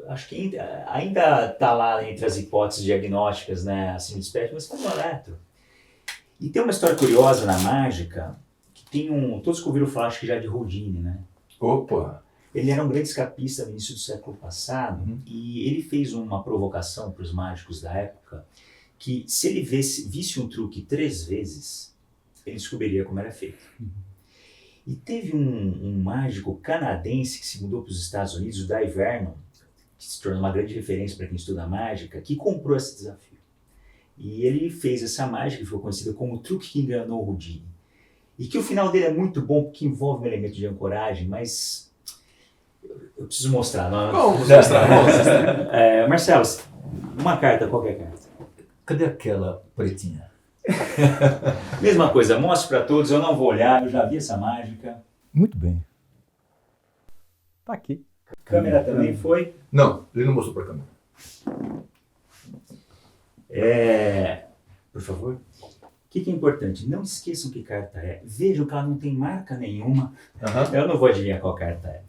Acho que ainda está lá entre as hipóteses diagnósticas, né, assim, dispéptico, mas faz um eletro. E tem uma história curiosa na mágica, que tem todos que ouviram falar, acho que já de Houdini, né? Opa! Ele era um grande escapista no início do século passado, e ele fez uma provocação para os mágicos da época, que se ele visse um truque 3 vezes, ele descobriria como era feito. E teve um mágico canadense que se mudou para os Estados Unidos, o Dai Vernon, que se tornou uma grande referência para quem estuda mágica, que comprou esse desafio. E ele fez essa mágica que ficou conhecida como o truque que enganou o Houdini. E que o final dele é muito bom, porque envolve um elemento de ancoragem, mas eu preciso mostrar. Vamos mostrar. Marcelo, uma carta, qualquer carta. Cadê aquela pretinha? Mesma coisa, mostre para todos, eu não vou olhar, eu já vi essa mágica. Muito bem. Tá aqui. Câmera também foi. Não, ele não mostrou para a câmera. Por favor. O que é importante? Não esqueçam que carta é. Vejam que ela não tem marca nenhuma. Eu não vou adivinhar qual carta é.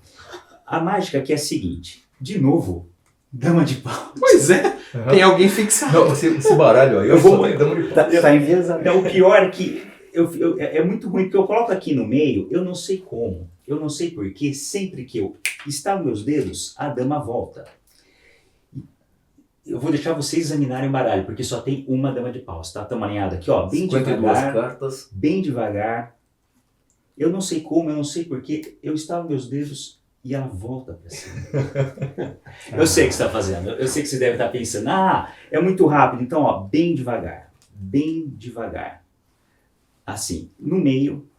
A mágica aqui é a seguinte. De novo, dama de pau. Pois é. Tem alguém fixado. Não, esse baralho aí, eu vou dama de pau. Tá enviesado. Então, o pior é que é muito ruim, porque eu coloco aqui no meio, eu não sei como, eu não sei porquê, sempre que eu estalo meus dedos, a dama volta. Eu vou deixar vocês examinarem o baralho, porque só tem uma dama de paus, tá? Estamos alinhados aqui, ó, bem 52 devagar, cartas. bem devagar. Eu não sei como, eu não sei porquê, eu estalo meus dedos e ela volta para cima. Eu sei o que você está fazendo, eu sei que você deve estar pensando, é muito rápido, então, ó, bem devagar, assim, no meio,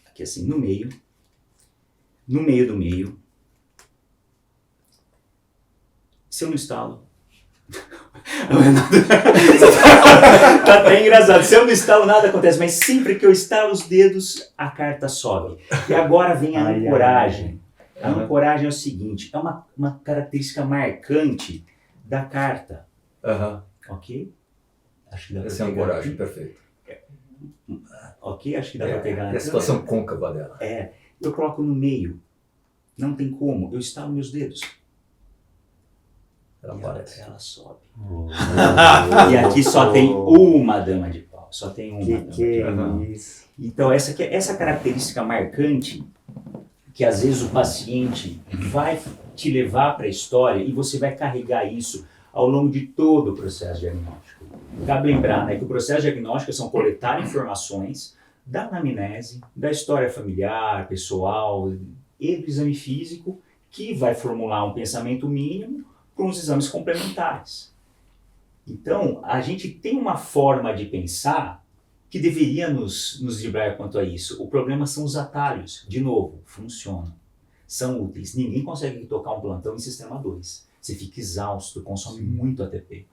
aqui assim, no meio do meio, se eu não estalo, tá até engraçado, se eu não estalo nada acontece, mas sempre que eu estalo os dedos, a carta sobe. E agora vem a ancoragem. A ancoragem é o seguinte, é uma característica marcante da carta, ok? Acho que dá Essa é a ancoragem, perfeito. Ok, acho que dá para pegar. É a situação côncava dela. Eu coloco no meio, não tem como, eu estalo meus dedos. Ela sobe. E aqui só tem uma dama de pau. Só tem uma dama de pau. Isso. Então, essa característica marcante, que às vezes o paciente vai te levar para a história e você vai carregar isso ao longo de todo o processo diagnóstico. Cabe lembrar, né, que o processo diagnóstico são coletar informações da anamnese, da história familiar, pessoal e do exame físico, que vai formular um pensamento mínimo com os exames complementares. Então, a gente tem uma forma de pensar que deveria nos livrar quanto a isso. O problema são os atalhos. De novo, funcionam. São úteis. Ninguém consegue tocar um plantão em sistema 2. Você fica exausto, consome muito ATP,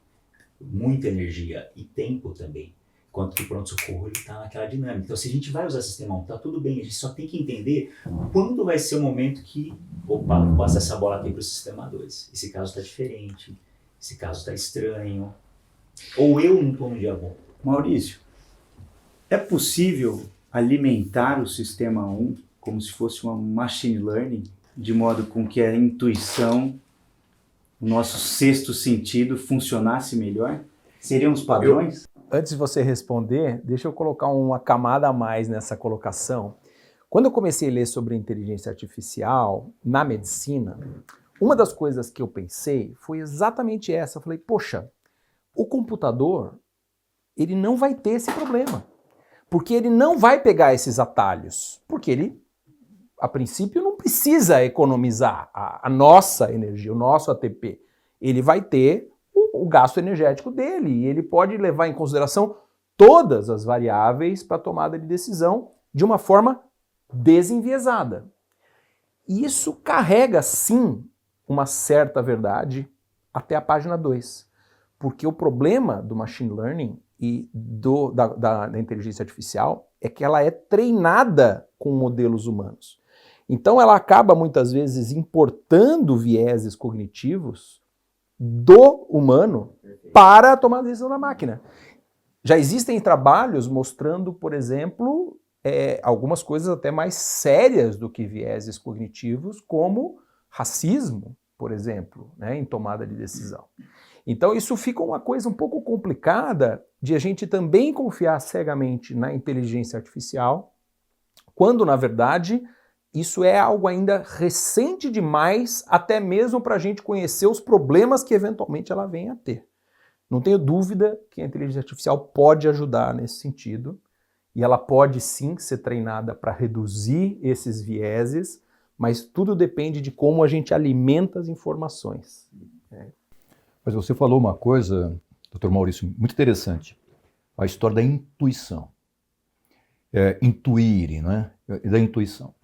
muita energia e tempo também. Enquanto que o pronto-socorro está naquela dinâmica. Então, se a gente vai usar sistema 1, está tudo bem. A gente só tem que entender quando vai ser o momento que, vou passar essa bola aqui para o sistema 2. Esse caso está diferente, esse caso está estranho. Ou eu não estou no dia bom. Maurício, é possível alimentar o sistema 1 como se fosse uma machine learning, de modo com que a intuição, o nosso sexto sentido funcionasse melhor? Seriam os padrões? Antes de você responder, deixa eu colocar uma camada a mais nessa colocação. Quando eu comecei a ler sobre inteligência artificial na medicina, uma das coisas que eu pensei foi exatamente essa. Eu falei, poxa, o computador, ele não vai ter esse problema. Porque ele não vai pegar esses atalhos. Porque ele, a princípio, não precisa economizar a nossa energia, o nosso ATP. Ele vai ter o gasto energético dele e ele pode levar em consideração todas as variáveis para a tomada de decisão de uma forma desenviesada. E isso carrega, sim, uma certa verdade até a página 2. Porque o problema do machine learning e da inteligência artificial é que ela é treinada com modelos humanos. Então ela acaba muitas vezes importando vieses cognitivos do humano para a tomada de decisão da máquina. Já existem trabalhos mostrando, por exemplo, algumas coisas até mais sérias do que vieses cognitivos, como racismo, por exemplo, né, em tomada de decisão. Então isso fica uma coisa um pouco complicada de a gente também confiar cegamente na inteligência artificial, quando, na verdade, isso é algo ainda recente demais, até mesmo para a gente conhecer os problemas que eventualmente ela venha a ter. Não tenho dúvida que a inteligência artificial pode ajudar nesse sentido, e ela pode sim ser treinada para reduzir esses vieses, mas tudo depende de como a gente alimenta as informações. Mas você falou uma coisa, Dr. Maurício, muito interessante. A história da intuição. Intuir, né? Da intuição.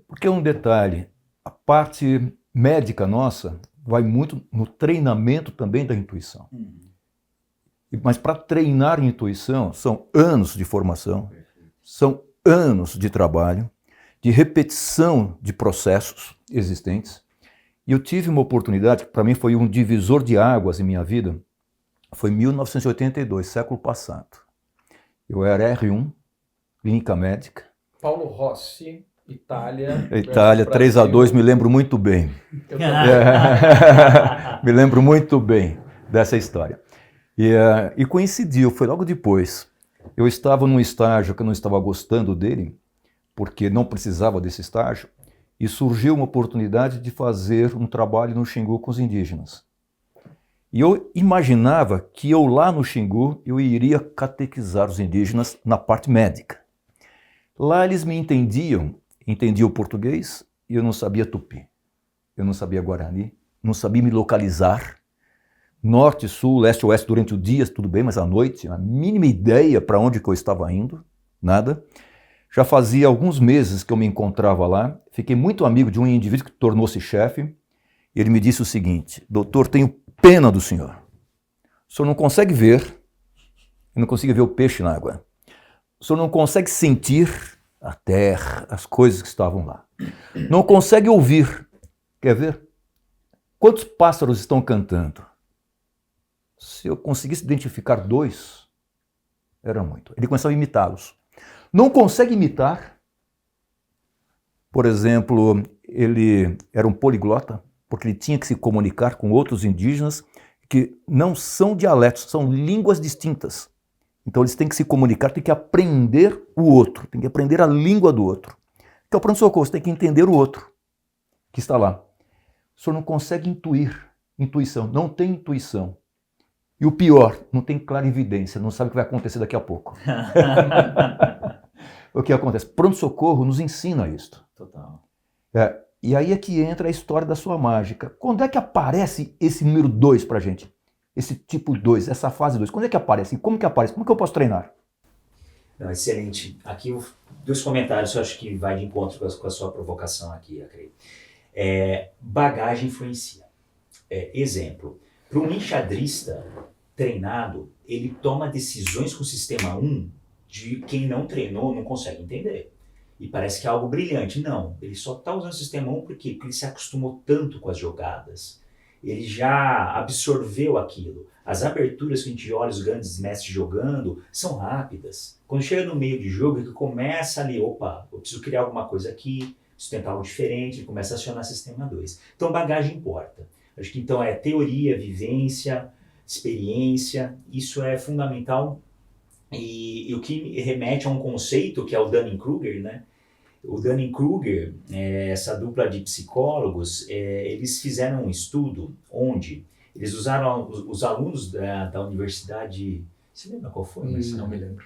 Porque é um detalhe, a parte médica nossa vai muito no treinamento também da intuição. Mas para treinar a intuição são anos de formação, são anos de trabalho, de repetição de processos existentes. E eu tive uma oportunidade, que para mim foi um divisor de águas em minha vida, foi em 1982, século passado. Eu era R1, clínica médica. Paulo Rossi, Itália. Itália, 3-2, me lembro muito bem. Me lembro muito bem dessa história. E coincidiu, foi logo depois. Eu estava num estágio que eu não estava gostando dele, porque não precisava desse estágio, e surgiu uma oportunidade de fazer um trabalho no Xingu com os indígenas. E eu imaginava que eu lá no Xingu, eu iria catequizar os indígenas na parte médica. Lá eles me entendiam o português, e eu não sabia tupi, eu não sabia guarani, não sabia me localizar. Norte, sul, leste, oeste, durante o dia, tudo bem, mas à noite, a mínima ideia para onde que eu estava indo, nada. Já fazia alguns meses que eu me encontrava lá, fiquei muito amigo de um indivíduo que tornou-se chefe. Ele me disse o seguinte: doutor, tenho pena do senhor. O senhor não consegue ver, eu não consigo ver o peixe na água. O senhor não consegue sentir a terra, as coisas que estavam lá. Não consegue ouvir. Quer ver? Quantos pássaros estão cantando? Se eu conseguisse identificar 2, era muito. Ele começava a imitá-los. Não consegue imitar. Por exemplo, ele era um poliglota, porque ele tinha que se comunicar com outros indígenas que não são dialetos, são línguas distintas. Então eles têm que se comunicar, têm que aprender o outro, têm que aprender a língua do outro. Então, pronto-socorro, você tem que entender o outro que está lá. O senhor não consegue intuição, não tem intuição. E o pior, não tem clarividência, não sabe o que vai acontecer daqui a pouco. O que acontece? Pronto-socorro nos ensina isto. Total. E aí é que entra a história da sua mágica. Quando é que aparece esse número 2 pra gente? Esse tipo 2, essa fase 2. Quando é que aparece? E como que aparece? Como que eu posso treinar? Não, excelente. Aqui, 2 comentários que eu acho que vai de encontro com a sua provocação aqui, Acre. Bagagem influencia. Exemplo, para um enxadrista treinado, ele toma decisões com o sistema 1 de quem não treinou não consegue entender. E parece que é algo brilhante. Não, ele só está usando o sistema 1 porque ele se acostumou tanto com as jogadas. Ele já absorveu aquilo. As aberturas que a gente olha os grandes mestres jogando são rápidas. Quando chega no meio de jogo, ele começa ali, opa, eu preciso criar alguma coisa aqui, preciso tentar algo diferente, ele começa a acionar sistema 2. Então bagagem importa. Acho que então teoria, vivência, experiência, isso é fundamental. E o que remete a um conceito que é o Dunning-Kruger, né? O Dunning-Kruger, essa dupla de psicólogos, eles fizeram um estudo onde eles usaram os alunos da universidade. Você lembra qual foi? Não me lembro.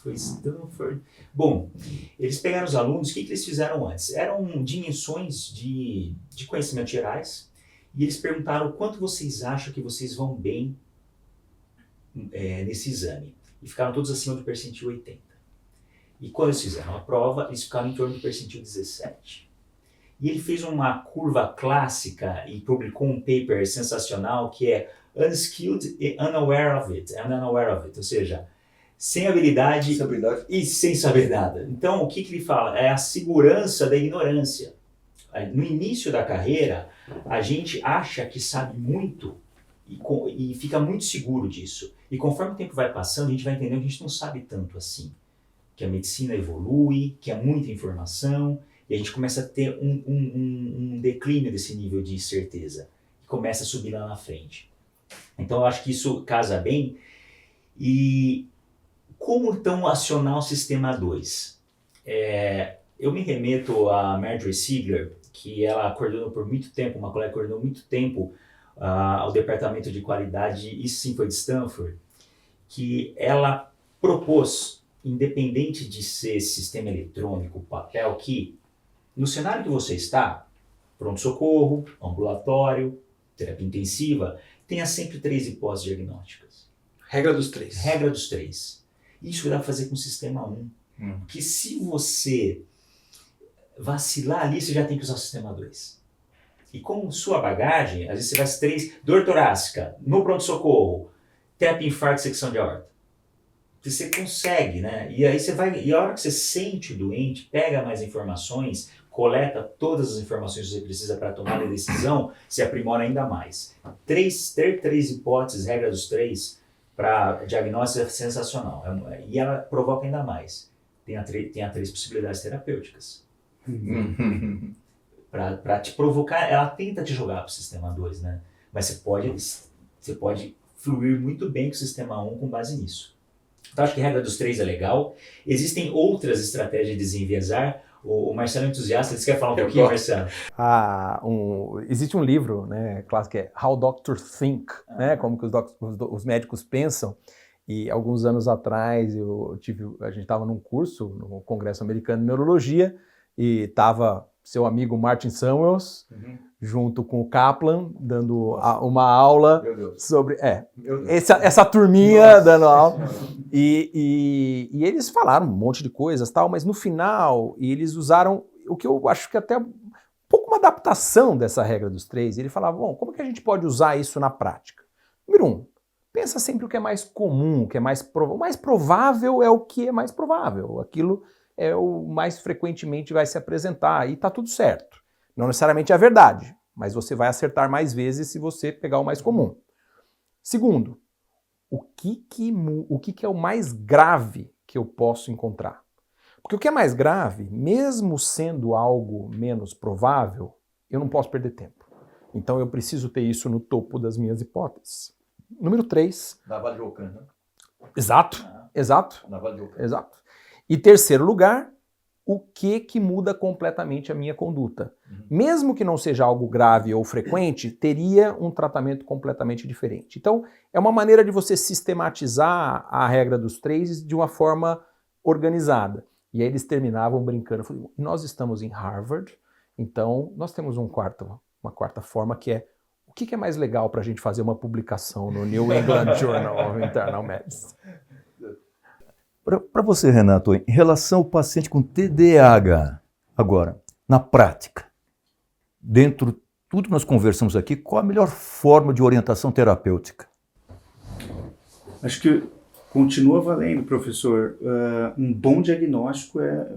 Foi Stanford. Bom, eles pegaram os alunos, o que eles fizeram antes? Eram dimensões de conhecimentos gerais e eles perguntaram quanto vocês acham que vocês vão bem nesse exame. e ficaram todos acima do percentil 80. E quando eles fizeram a prova, eles ficaram em torno do percentil 17. E ele fez uma curva clássica e publicou um paper sensacional que é Unskilled e Unaware of It, ou seja, sem habilidade e sem saber nada. Então, o que ele fala? É a segurança da ignorância. No início da carreira, a gente acha que sabe muito e fica muito seguro disso. E conforme o tempo vai passando, a gente vai entendendo que a gente não sabe tanto assim. Que a medicina evolui, que é muita informação, e a gente começa a ter um declínio desse nível de certeza. E começa a subir lá na frente. Então, eu acho que isso casa bem. E como então acionar o sistema 2? Eu me remeto a Marjorie Ziegler, que ela coordenou por muito tempo, uma colega coordenou muito tempo ao departamento de qualidade, isso sim foi de Stanford, que ela propôs, independente de ser sistema eletrônico, papel, que no cenário que você está, pronto-socorro, ambulatório, terapia intensiva, tenha sempre 3 hipóteses diagnósticas. Regra dos 3. Regra dos 3. Isso dá para fazer com o sistema 1. Porque se você vacilar ali, você já tem que usar o sistema 2. E com sua bagagem, às vezes você vai 3, dor torácica, no pronto-socorro, TEP, infarto, secção de aorta. Você consegue, né? E aí você vai, e a hora que você sente o doente, pega mais informações, coleta todas as informações que você precisa para tomar a decisão, se aprimora ainda mais. Ter 3 hipóteses, regra dos 3, para diagnóstico é sensacional. E ela provoca ainda mais. Tem 3 possibilidades terapêuticas. Para te provocar, ela tenta te jogar para o sistema 2, né? Mas você pode fluir muito bem com o sistema 1 com base nisso. Então, acho que a regra dos 3 é legal. Existem outras estratégias de desenviesar. O Marcelo é entusiasta, você quer falar um pouquinho, Marcelo? Existe um livro, né, clássico, que é How Doctors Think, né, como que os médicos pensam. E alguns anos atrás a gente estava num curso no Congresso Americano de Neurologia e estava seu amigo Martin Samuels, junto com o Kaplan, dando uma aula sobre... Essa turminha dando aula. E eles falaram um monte de coisas, tal, mas no final eles usaram o que eu acho que até um pouco uma adaptação dessa regra dos 3. Ele falava, bom, como que a gente pode usar isso na prática? Número 1, pensa sempre o que é mais comum, o que é mais provável. O mais provável é o que é mais provável. Aquilo é o mais frequentemente vai se apresentar e está tudo certo. Não necessariamente é a verdade, mas você vai acertar mais vezes se você pegar o mais comum. Segundo, o que é o mais grave que eu posso encontrar? Porque o que é mais grave, mesmo sendo algo menos provável, eu não posso perder tempo. Então eu preciso ter isso no topo das minhas hipóteses. Número 3. Naval de Ocã, né? Exato. Naval de Ocã. Exato. E terceiro lugar, o que muda completamente a minha conduta. Mesmo que não seja algo grave ou frequente, teria um tratamento completamente diferente. Então, é uma maneira de você sistematizar a regra dos 3 de uma forma organizada. E aí eles terminavam brincando. Eu falei, nós estamos em Harvard, então nós temos uma quarta forma que é o que é mais legal para a gente fazer uma publicação no New England Journal of Internal Medicine. Para você, Renato, em relação ao paciente com TDAH, agora, na prática, dentro de tudo que nós conversamos aqui, qual a melhor forma de orientação terapêutica? Acho que continua valendo, professor. Um bom diagnóstico é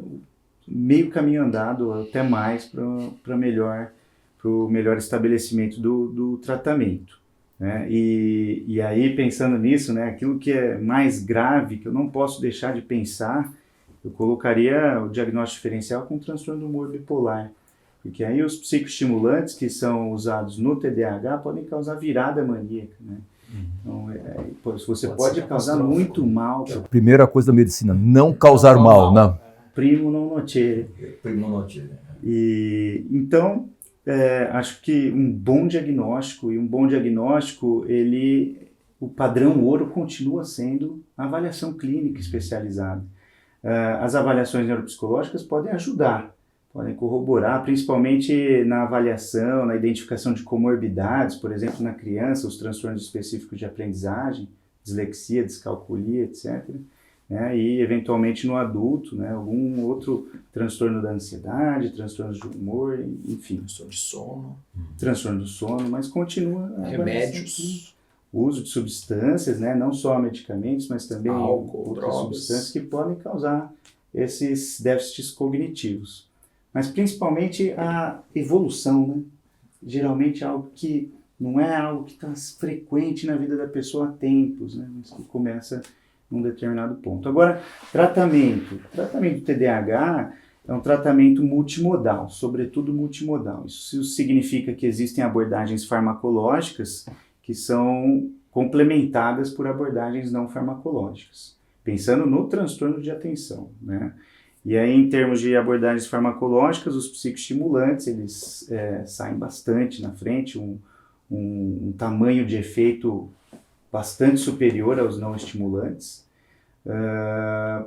meio caminho andado, até mais, para o melhor estabelecimento do tratamento. Né? E aí, pensando nisso, né, aquilo que é mais grave, que eu não posso deixar de pensar, eu colocaria o diagnóstico diferencial com transtorno do humor bipolar. Porque aí os psicoestimulantes que são usados no TDAH podem causar virada maníaca. Né? Então, você pode causar muito mal. Primeira coisa da medicina, não causar mal. Não. Primo non nocere. Primo non nocere. E, então, acho que um bom diagnóstico, o padrão ouro continua sendo a avaliação clínica especializada. As avaliações neuropsicológicas podem ajudar, podem corroborar, principalmente na avaliação, na identificação de comorbidades, por exemplo, na criança, os transtornos específicos de aprendizagem, dislexia, descalculia, etc. Né? E, eventualmente, no adulto, né? Algum outro transtorno da ansiedade, transtornos de humor, enfim. Transtorno de sono. Transtorno do sono, mas continua... Remédios. O uso de substâncias, né? Não só medicamentos, mas também Álcool, outras drogas. substâncias que podem causar esses déficits cognitivos. Mas, principalmente, a evolução, né? Geralmente é algo que não é algo que está frequente na vida da pessoa há tempos, né? Mas que começa num determinado ponto. Agora, tratamento do TDAH é um tratamento multimodal, sobretudo multimodal. Isso significa que existem abordagens farmacológicas que são complementadas por abordagens não farmacológicas, pensando no transtorno de atenção, né? E aí, em termos de abordagens farmacológicas, os psicoestimulantes, eles saem bastante na frente, um tamanho de efeito bastante superior aos não estimulantes,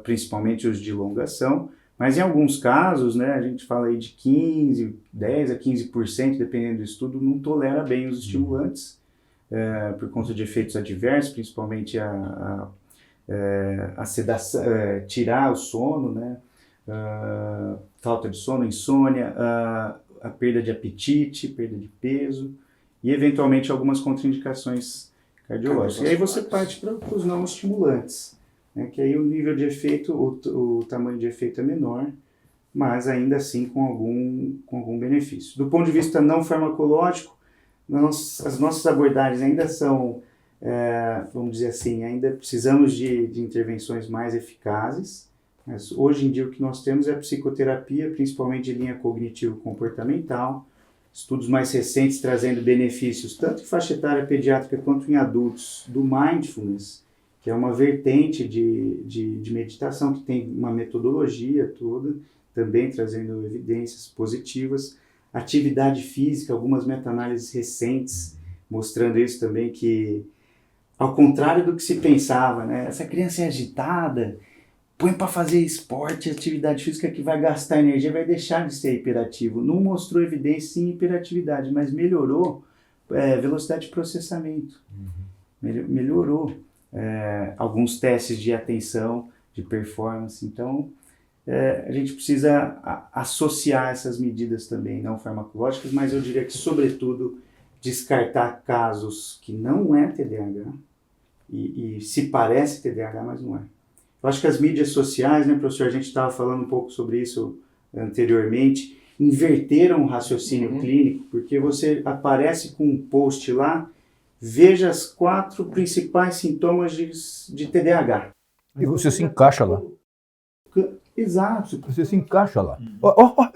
principalmente os de longa ação, mas em alguns casos, né, a gente fala aí de 10 a 15%, dependendo do estudo, não tolera bem os estimulantes, por conta de efeitos adversos, principalmente a sedação, tirar o sono, né, falta de sono, insônia, a perda de apetite, perda de peso e, eventualmente, algumas contraindicações cardiológicas. E aí você parte para os não estimulantes, né, que aí o nível de efeito, o tamanho de efeito é menor, mas ainda assim com algum benefício. Do ponto de vista não farmacológico, as nossas abordagens ainda são, vamos dizer assim, ainda precisamos de intervenções mais eficazes, mas hoje em dia o que nós temos é a psicoterapia, principalmente de linha cognitivo-comportamental, estudos mais recentes trazendo benefícios tanto em faixa etária pediátrica quanto em adultos, do mindfulness, que é uma vertente de meditação que tem uma metodologia toda, também trazendo evidências positivas, atividade física, algumas meta-análises recentes mostrando isso também, que ao contrário do que se pensava, né, essa criança é agitada, põe para fazer esporte, atividade física que vai gastar energia, vai deixar de ser hiperativo. Não mostrou evidência em hiperatividade, mas melhorou velocidade de processamento. Melhorou alguns testes de atenção, de performance. Então, a gente precisa associar essas medidas também não farmacológicas, mas eu diria que, sobretudo, descartar casos que não é TDAH e se parece TDAH, mas não é. Eu acho que as mídias sociais, né, professor, a gente estava falando um pouco sobre isso anteriormente, inverteram o raciocínio clínico, porque você aparece com um post lá, veja as 4 principais sintomas de TDAH. E você se encaixa lá. Exato. Você se encaixa lá.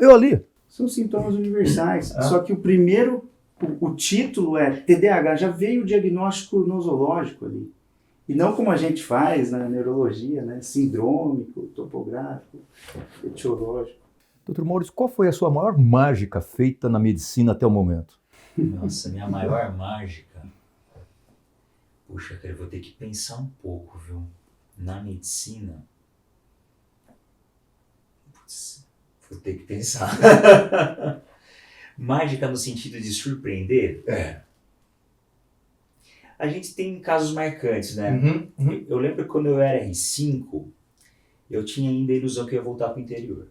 Eu ali. São sintomas universais. Só que o título é TDAH, já veio o diagnóstico nosológico ali. E não como a gente faz na neurologia, né? Sindrômico, topográfico, etiológico. Doutor Maurício, qual foi a sua maior mágica feita na medicina até o momento? Nossa, minha maior mágica... Puxa, cara, eu vou ter que pensar um pouco, viu? Na medicina... Putz, vou ter que pensar. Mágica no sentido de surpreender? A gente tem casos marcantes, né? Eu lembro que quando eu era R5, eu tinha ainda a ilusão que eu ia voltar para o interior.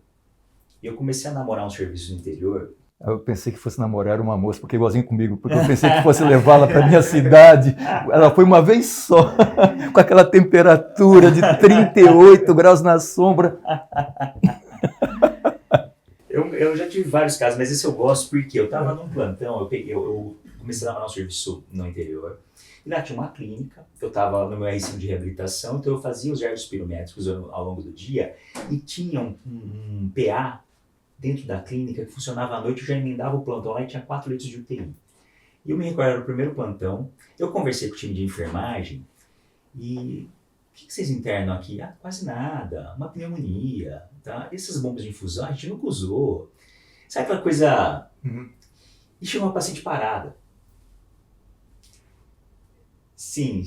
E eu comecei a namorar um serviço no interior. Eu pensei que fosse namorar uma moça, porque é igualzinho comigo, porque eu pensei que fosse levá-la para minha cidade. Ela foi uma vez só, com aquela temperatura de 38 graus na sombra. Eu já tive vários casos, mas esse eu gosto porque eu estava num plantão, eu comecei a namorar um serviço no interior. E lá tinha uma clínica, eu estava no meu R5 de reabilitação, então eu fazia os ergos pirométricos ao longo do dia e tinha um PA dentro da clínica que funcionava à noite, eu já emendava o plantão lá e tinha 4 leitos de UTI. E eu me recordo, era o primeiro plantão, eu conversei com o time de enfermagem e o que vocês internam aqui? Ah, quase nada, uma pneumonia, tá? Essas bombas de infusão a gente nunca usou. Sabe aquela coisa... E chegou uma paciente parada. Sim,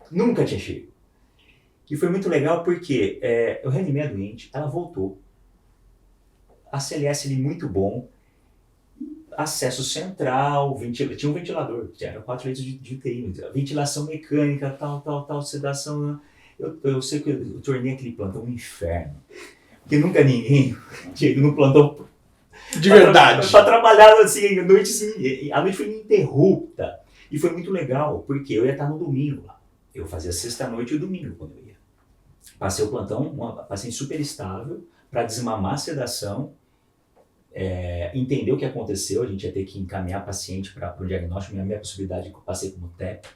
nunca tinha chego. E foi muito legal porque eu reanimei a doente, ela voltou. A CLS ali muito bom. acesso central, tinha um ventilador, era 4 leitos de UTI, ventilação mecânica, tal, sedação. Eu sei que eu tornei aquele plantão um inferno. Porque nunca ninguém tinha ido no plantão de verdade. Para trabalhar assim, a noite foi ininterrupta. E foi muito legal, porque eu ia estar no domingo lá. Eu fazia sexta-noite e o domingo quando eu ia. Passei o plantão, uma paciente super estável, para desmamar a sedação, entender o que aconteceu, a gente ia ter que encaminhar a paciente para o diagnóstico, minha possibilidade que eu passei como TEP.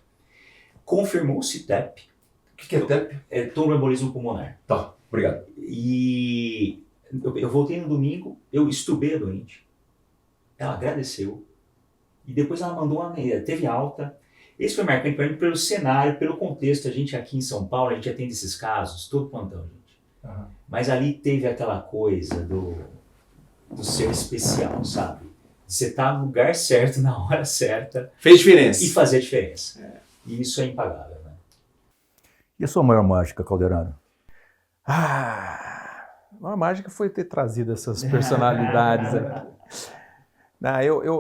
Confirmou-se TEP. O que é TEP? É tromboembolismo pulmonar. Tá, obrigado. E eu voltei no domingo, eu estubei a doente. Ela agradeceu. E depois ela mandou teve alta. Esse foi marcante para mim pelo cenário, pelo contexto. A gente aqui em São Paulo, a gente atende esses casos, todo plantão, gente. Uhum. Mas ali teve aquela coisa do ser especial, sabe? De você estar no lugar certo, na hora certa. Fez diferença. E fazer a diferença. E isso é impagável, né? E a sua maior mágica, Calderaro? A maior mágica foi ter trazido essas personalidades aqui.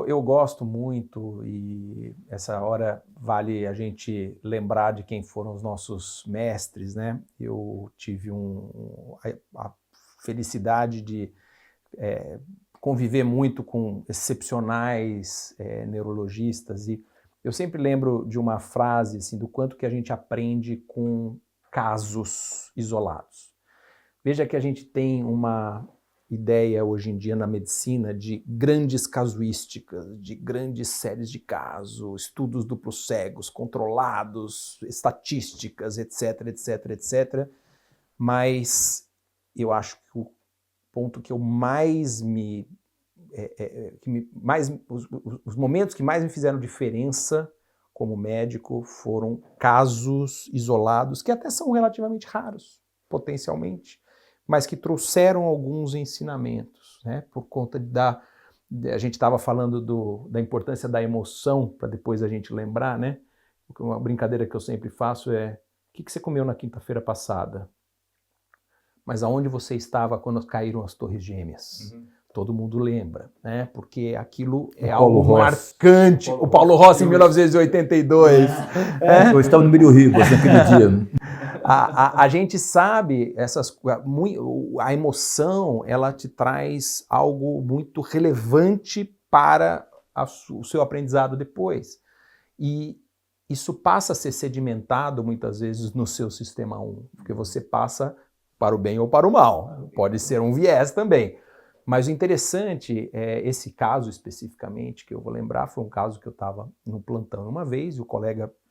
Eu gosto muito e essa hora vale a gente lembrar de quem foram os nossos mestres, né? Eu tive a felicidade de conviver muito com excepcionais neurologistas e eu sempre lembro de uma frase assim, do quanto que a gente aprende com casos isolados. Veja que a gente tem uma ideia hoje em dia na medicina de grandes casuísticas, de grandes séries de casos, estudos duplos cegos, controlados, estatísticas, etc, etc, etc. Mas eu acho que o ponto que eu mais os momentos que mais me fizeram diferença como médico foram casos isolados, que até são relativamente raros, potencialmente, mas que trouxeram alguns ensinamentos, né? Por conta a gente estava falando da importância da emoção, para depois a gente lembrar, né? Uma brincadeira que eu sempre faço é: o que você comeu na quinta-feira passada? Mas aonde você estava quando caíram as Torres Gêmeas? Uhum. Todo mundo lembra, né? Porque aquilo é algo marcante. O Paulo Rossi, em 1982. Eu estava no Milho Ribas naquele dia. A gente sabe, a emoção, ela te traz algo muito relevante para o seu aprendizado depois. E isso passa a ser sedimentado, muitas vezes, no seu sistema 1, porque você passa para o bem ou para o mal. Pode ser um viés também. Mas o interessante é esse caso especificamente, que eu vou lembrar, foi um caso que eu estava no plantão uma vez, e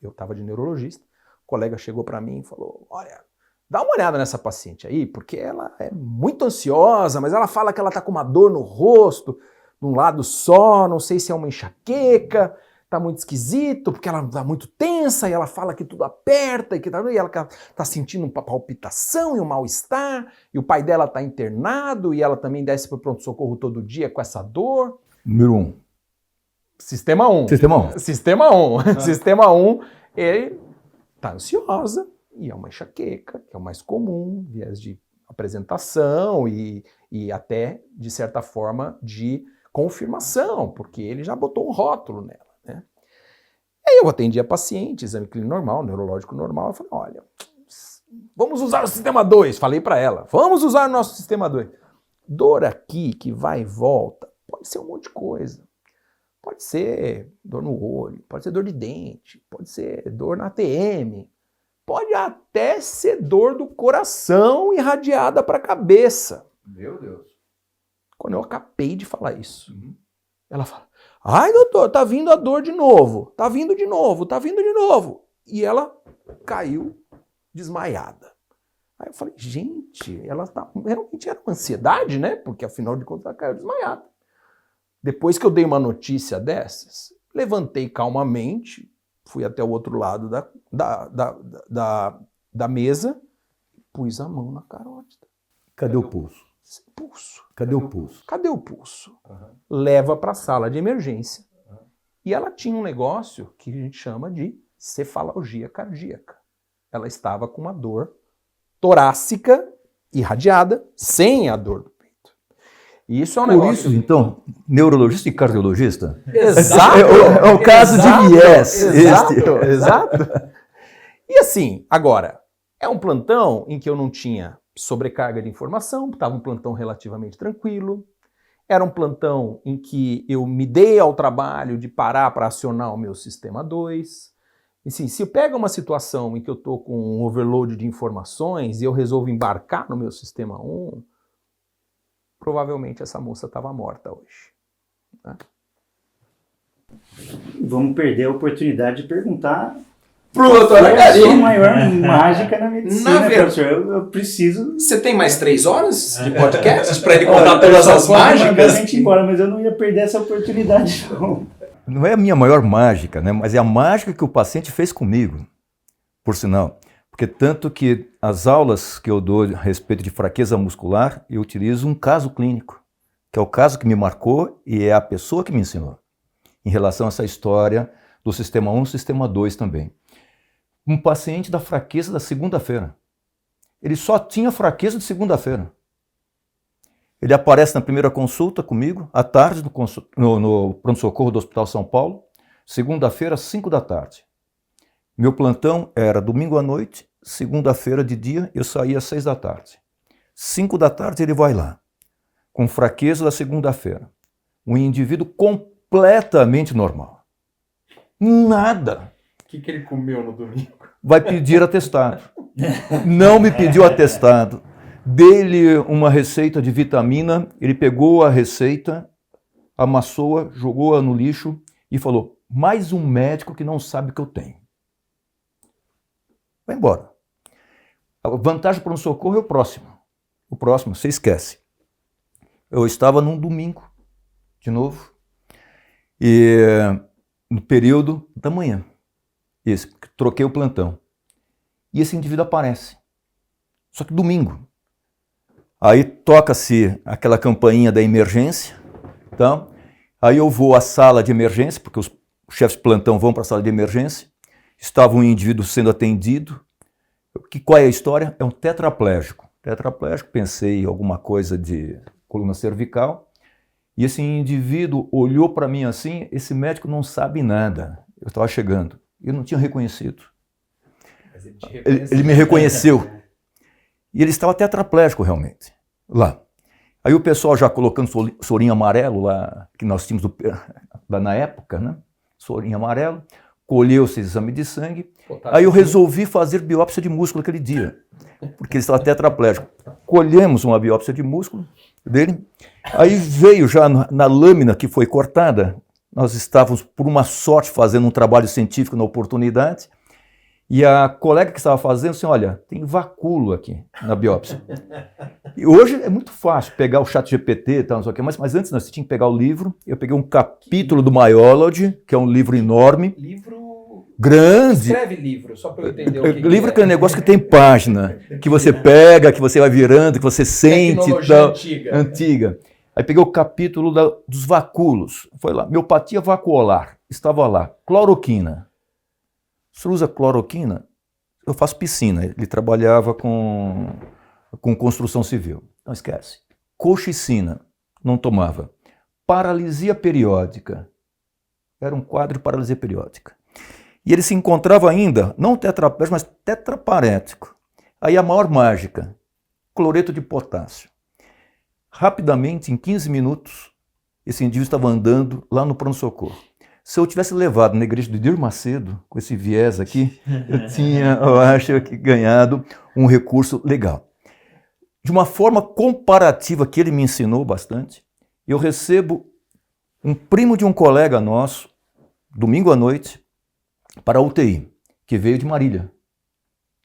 eu estava de neurologista, o colega chegou para mim e falou: olha, dá uma olhada nessa paciente aí, porque ela é muito ansiosa, mas ela fala que ela está com uma dor no rosto, de um lado só, não sei se é uma enxaqueca, tá muito esquisito, porque ela tá muito tensa e ela fala que tudo aperta e ela tá sentindo uma palpitação e um mal-estar, e o pai dela tá internado e ela também desce pro pronto-socorro todo dia com essa dor. Número 1. Sistema 1. Sistema 1. Sistema 1. Sistema 1, ele tá ansiosa e é uma enxaqueca, que é o mais comum, viés de apresentação e até, de certa forma, de confirmação, porque ele já botou um rótulo nela. Né? Aí eu atendi a paciente, exame clínico normal, neurológico normal, eu falei: olha, vamos usar o sistema 2, falei para ela, vamos usar o nosso sistema 2. Dor aqui, que vai e volta, pode ser um monte de coisa. Pode ser dor no olho, pode ser dor de dente, pode ser dor na ATM, pode até ser dor do coração irradiada para a cabeça. Meu Deus. Quando eu acabei de falar isso, ela fala: ai, doutor, tá vindo a dor de novo, tá vindo de novo, tá vindo de novo. E ela caiu desmaiada. Aí eu falei: gente, ela realmente era uma ansiedade, né? Porque afinal de contas ela caiu desmaiada. Depois que eu dei uma notícia dessas, levantei calmamente, fui até o outro lado da mesa, pus a mão na carótida. Cadê o pulso? Pulso. Cadê o pulso? Cadê o pulso? Leva para a sala de emergência. E ela tinha um negócio que a gente chama de cefalgia cardíaca. Ela estava com uma dor torácica irradiada, sem a dor do peito. E isso é um Por negócio... isso, então, neurologista e cardiologista? Exato! É o caso de viés. Exato. E assim, agora, é um plantão em que eu não tinha sobrecarga de informação, estava um plantão relativamente tranquilo, era um plantão em que eu me dei ao trabalho de parar para acionar o meu sistema 2. E assim, se eu pego uma situação em que eu estou com um overload de informações e eu resolvo embarcar no meu sistema 1, provavelmente essa moça estava morta hoje. Né? Vamos perder a oportunidade de perguntar Pro doutor qual é a Acari. sua maior mágica na medicina, Na verdade, professor. Eu preciso... Você tem mais 3 horas de podcast para ele contar todas as Pode mandar mágicas? a gente embora, mas eu não ia perder essa oportunidade, não. Não é a minha maior mágica, né? Mas é a mágica que o paciente fez comigo, por sinal. Porque tanto que as aulas que eu dou a respeito de fraqueza muscular, eu utilizo um caso clínico, que é o caso que me marcou e é a pessoa que me ensinou, em relação a essa história do sistema 1 e sistema 2 também. Um paciente da fraqueza da segunda-feira. Ele só tinha fraqueza de segunda-feira. Ele aparece na primeira consulta comigo, à tarde, no pronto-socorro do Hospital São Paulo, segunda-feira, às 5 da tarde. Meu plantão era domingo à noite, segunda-feira de dia, eu saía às 6 da tarde. 5 da tarde ele vai lá, com fraqueza da segunda-feira. Um indivíduo completamente normal. Nada. O que ele comeu no domingo? Vai pedir atestado. Não me pediu atestado. Dei-lhe uma receita de vitamina, ele pegou a receita, amassou-a, jogou-a no lixo e falou, mais um médico que não sabe o que eu tenho. Vai embora. A vantagem para um socorro é o próximo. O próximo, você esquece. Eu estava num domingo, de novo, e no período da manhã. Troquei o plantão. E esse indivíduo aparece. Só que domingo. Aí toca-se aquela campainha da emergência. Então, aí eu vou à sala de emergência, porque os chefes de plantão vão para a sala de emergência. Estava um indivíduo sendo atendido. Qual é a história? É um tetraplégico. Tetraplégico, pensei em alguma coisa de coluna cervical. E esse indivíduo olhou para mim assim, esse médico não sabe nada. Eu estava chegando. Eu não tinha reconhecido. Mas ele me reconheceu. E ele estava tetraplégico realmente, lá. Aí o pessoal já colocando sorinho amarelo lá, que nós tínhamos na época, né? Sorinho amarelo, colheu-se exame de sangue. Aí eu resolvi fazer biópsia de músculo aquele dia, porque ele estava tetraplégico. Colhemos uma biópsia de músculo dele, aí veio já na lâmina que foi cortada, nós estávamos, por uma sorte, fazendo um trabalho científico na oportunidade, e a colega que estava fazendo assim, olha, tem vacúolo aqui na biópsia. E hoje é muito fácil pegar o ChatGPT e tal, não sei o quê, mas antes nós tínhamos que pegar o livro, eu peguei um capítulo do Myology, que é um livro enorme. Livro... Grande. Escreve livro, só para eu entender o que livro é. que é um negócio que tem página, que você pega, que você vai virando, que você sente e tal. Antiga. Aí peguei o capítulo dos vacúolos. Foi lá, miopatia vacuolar. Estava lá, cloroquina. O senhor usa cloroquina? Eu faço piscina. Ele trabalhava com construção civil. Não esquece. Colchicina. Não tomava. Paralisia periódica. Era um quadro de paralisia periódica. E ele se encontrava ainda, não tetraplégico, mas tetraparético. Aí a maior mágica, cloreto de potássio. Rapidamente, em 15 minutos, esse indivíduo estava andando lá no pronto-socorro. Se eu tivesse levado na igreja do Edir Macedo, com esse viés aqui, eu acho, ganhado um recurso legal. De uma forma comparativa que ele me ensinou bastante, eu recebo um primo de um colega nosso, domingo à noite, para a UTI, que veio de Marília,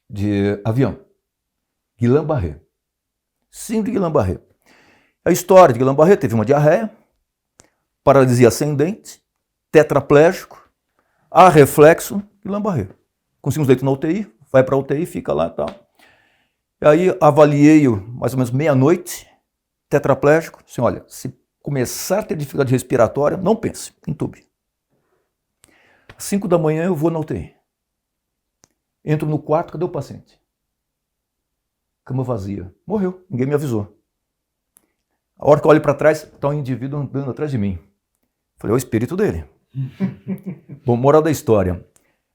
de avião, Guillain-Barré. Síndrome de Guillain-Barré. A história de Guillain-Barré teve uma diarreia, paralisia ascendente, tetraplégico, há reflexo, Guillain-Barré. Conseguimos leito na UTI, vai para a UTI, fica lá e tal. E aí avaliei-o mais ou menos meia-noite, tetraplégico, assim, olha, se começar a ter dificuldade respiratória, não pense, entube. Às 5 da manhã eu vou na UTI. Entro no quarto, cadê o paciente? Cama vazia. Morreu, ninguém me avisou. A hora que eu olho para trás, está um indivíduo andando atrás de mim. Falei, é o espírito dele. Bom, moral da história.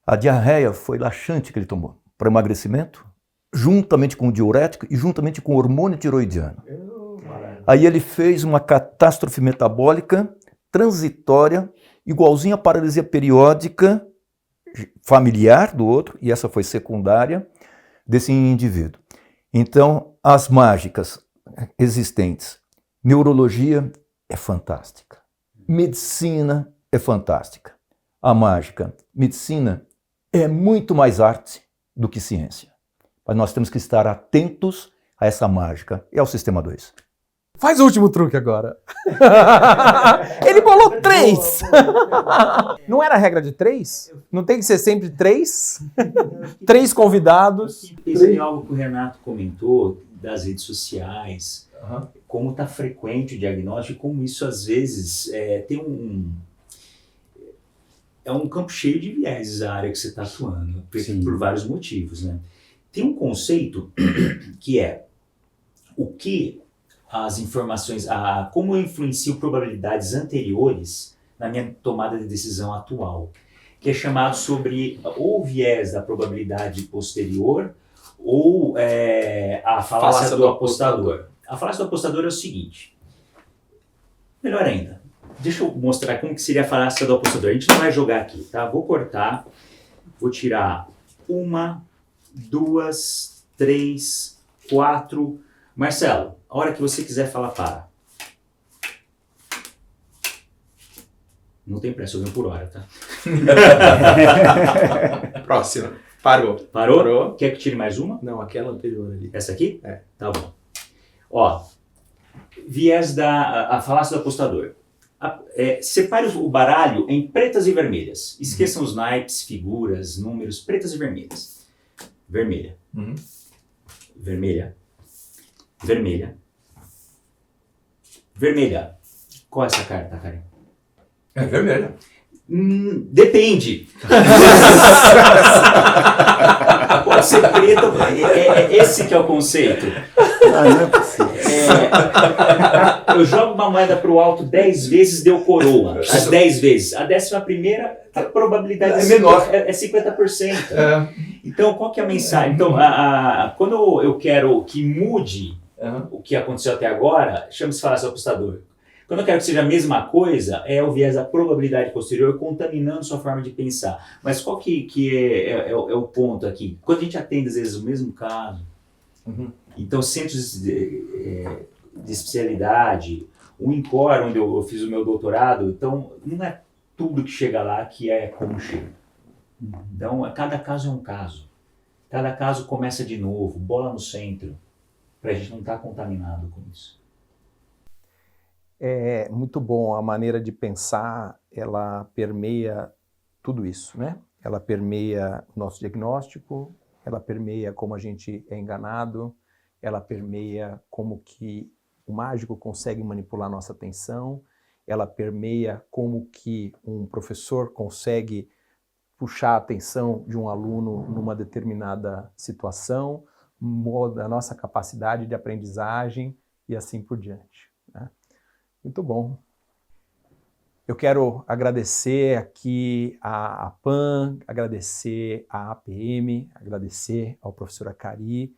A diarreia foi laxante que ele tomou para emagrecimento, juntamente com o diurético e juntamente com o hormônio tiroidiano. Aí ele fez uma catástrofe metabólica transitória, igualzinha à paralisia periódica familiar do outro, e essa foi secundária desse indivíduo. Então, as mágicas existentes, neurologia é fantástica, medicina é fantástica. A mágica, medicina é muito mais arte do que ciência. Mas nós temos que estar atentos a essa mágica e ao sistema 2. Faz o último truque agora. Ele bolou 3. Não era a regra de 3? Não tem que ser sempre 3? 3 convidados. Pensei em algo que o Renato comentou das redes sociais, como está frequente o diagnóstico, como isso às vezes tem é um campo cheio de vieses a área que você está atuando, por vários motivos, né? Tem um conceito que é o que as informações, como eu influencio probabilidades anteriores na minha tomada de decisão atual, que é chamado sobre ou o viés da probabilidade posterior ou a falácia do apostador. A falácia do apostador é o seguinte, melhor ainda, deixa eu mostrar como que seria a falácia do apostador. A gente não vai jogar aqui, tá? Vou cortar, vou tirar 1, 2, 3, 4... Marcelo, a hora que você quiser falar, para. Não tem pressa, eu venho por hora, tá? Próxima. Parou. Parou? Quer que tire mais uma? Não, aquela anterior ali. Essa aqui? É. Tá bom. Ó, viés a falácia do apostador. Separe o baralho em pretas e vermelhas. Esqueçam os naipes, figuras, números, pretas e vermelhas. Vermelha. Vermelha. Vermelha. Vermelha. Qual é essa carta, Karen? É vermelha. Depende. Pode ser preta. Esse que é o conceito. Não é possível. Eu jogo uma moeda pro alto 10 vezes, deu coroa. As 10 vezes. A 11ª, a probabilidade é menor. É 50%. Então, qual que é a mensagem? Então, quando eu quero que mude o que aconteceu até agora, chama-se falácia do apostador. Quando eu quero que seja a mesma coisa, é o viés da probabilidade posterior contaminando sua forma de pensar. Mas qual que é o ponto aqui? Quando a gente atende, às vezes, o mesmo caso, então centros de especialidade, o INCOR, onde eu fiz o meu doutorado, então não é tudo que chega lá que é como chega. Então, cada caso é um caso. Cada caso começa de novo, bola no centro, para a gente não estar contaminado com isso. É muito bom, a maneira de pensar, ela permeia tudo isso, né? Ela permeia o nosso diagnóstico, ela permeia como a gente é enganado, ela permeia como que o mágico consegue manipular nossa atenção, ela permeia como que um professor consegue puxar a atenção de um aluno numa determinada situação, muda a nossa capacidade de aprendizagem e assim por diante, né? Muito bom. Eu quero agradecer aqui a APAN, agradecer a APM, agradecer ao professor Akari,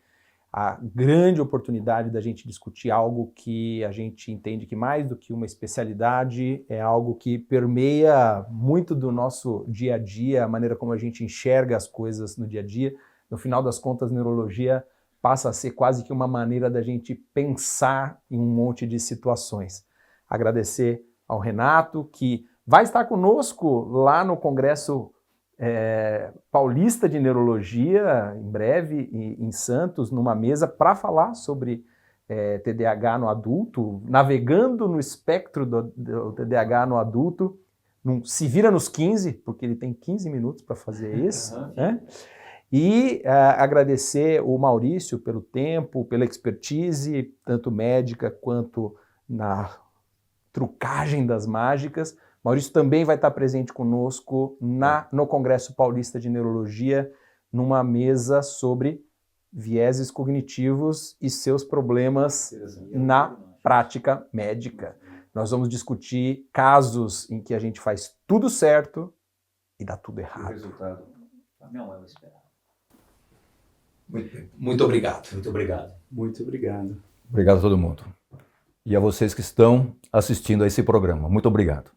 a grande oportunidade da gente discutir algo que a gente entende que mais do que uma especialidade é algo que permeia muito do nosso dia a dia, a maneira como a gente enxerga as coisas no dia a dia. No final das contas, neurologia passa a ser quase que uma maneira da gente pensar em um monte de situações. Agradecer ao Renato, que vai estar conosco lá no Congresso Paulista de Neurologia, em breve, em Santos, numa mesa para falar sobre TDAH no adulto, navegando no espectro do TDAH no adulto, se vira nos 15, porque ele tem 15 minutos para fazer isso, né? E agradecer o Maurício pelo tempo, pela expertise, tanto médica quanto na trucagem das mágicas. Maurício também vai estar presente conosco no Congresso Paulista de Neurologia, numa mesa sobre vieses cognitivos e seus problemas na prática médica. Nós vamos discutir casos em que a gente faz tudo certo e dá tudo O errado. resultado. Não é o esperado. Muito bem. Muito obrigado. Muito obrigado. Muito obrigado. Obrigado a todo mundo. E a vocês que estão assistindo a esse programa. Muito obrigado.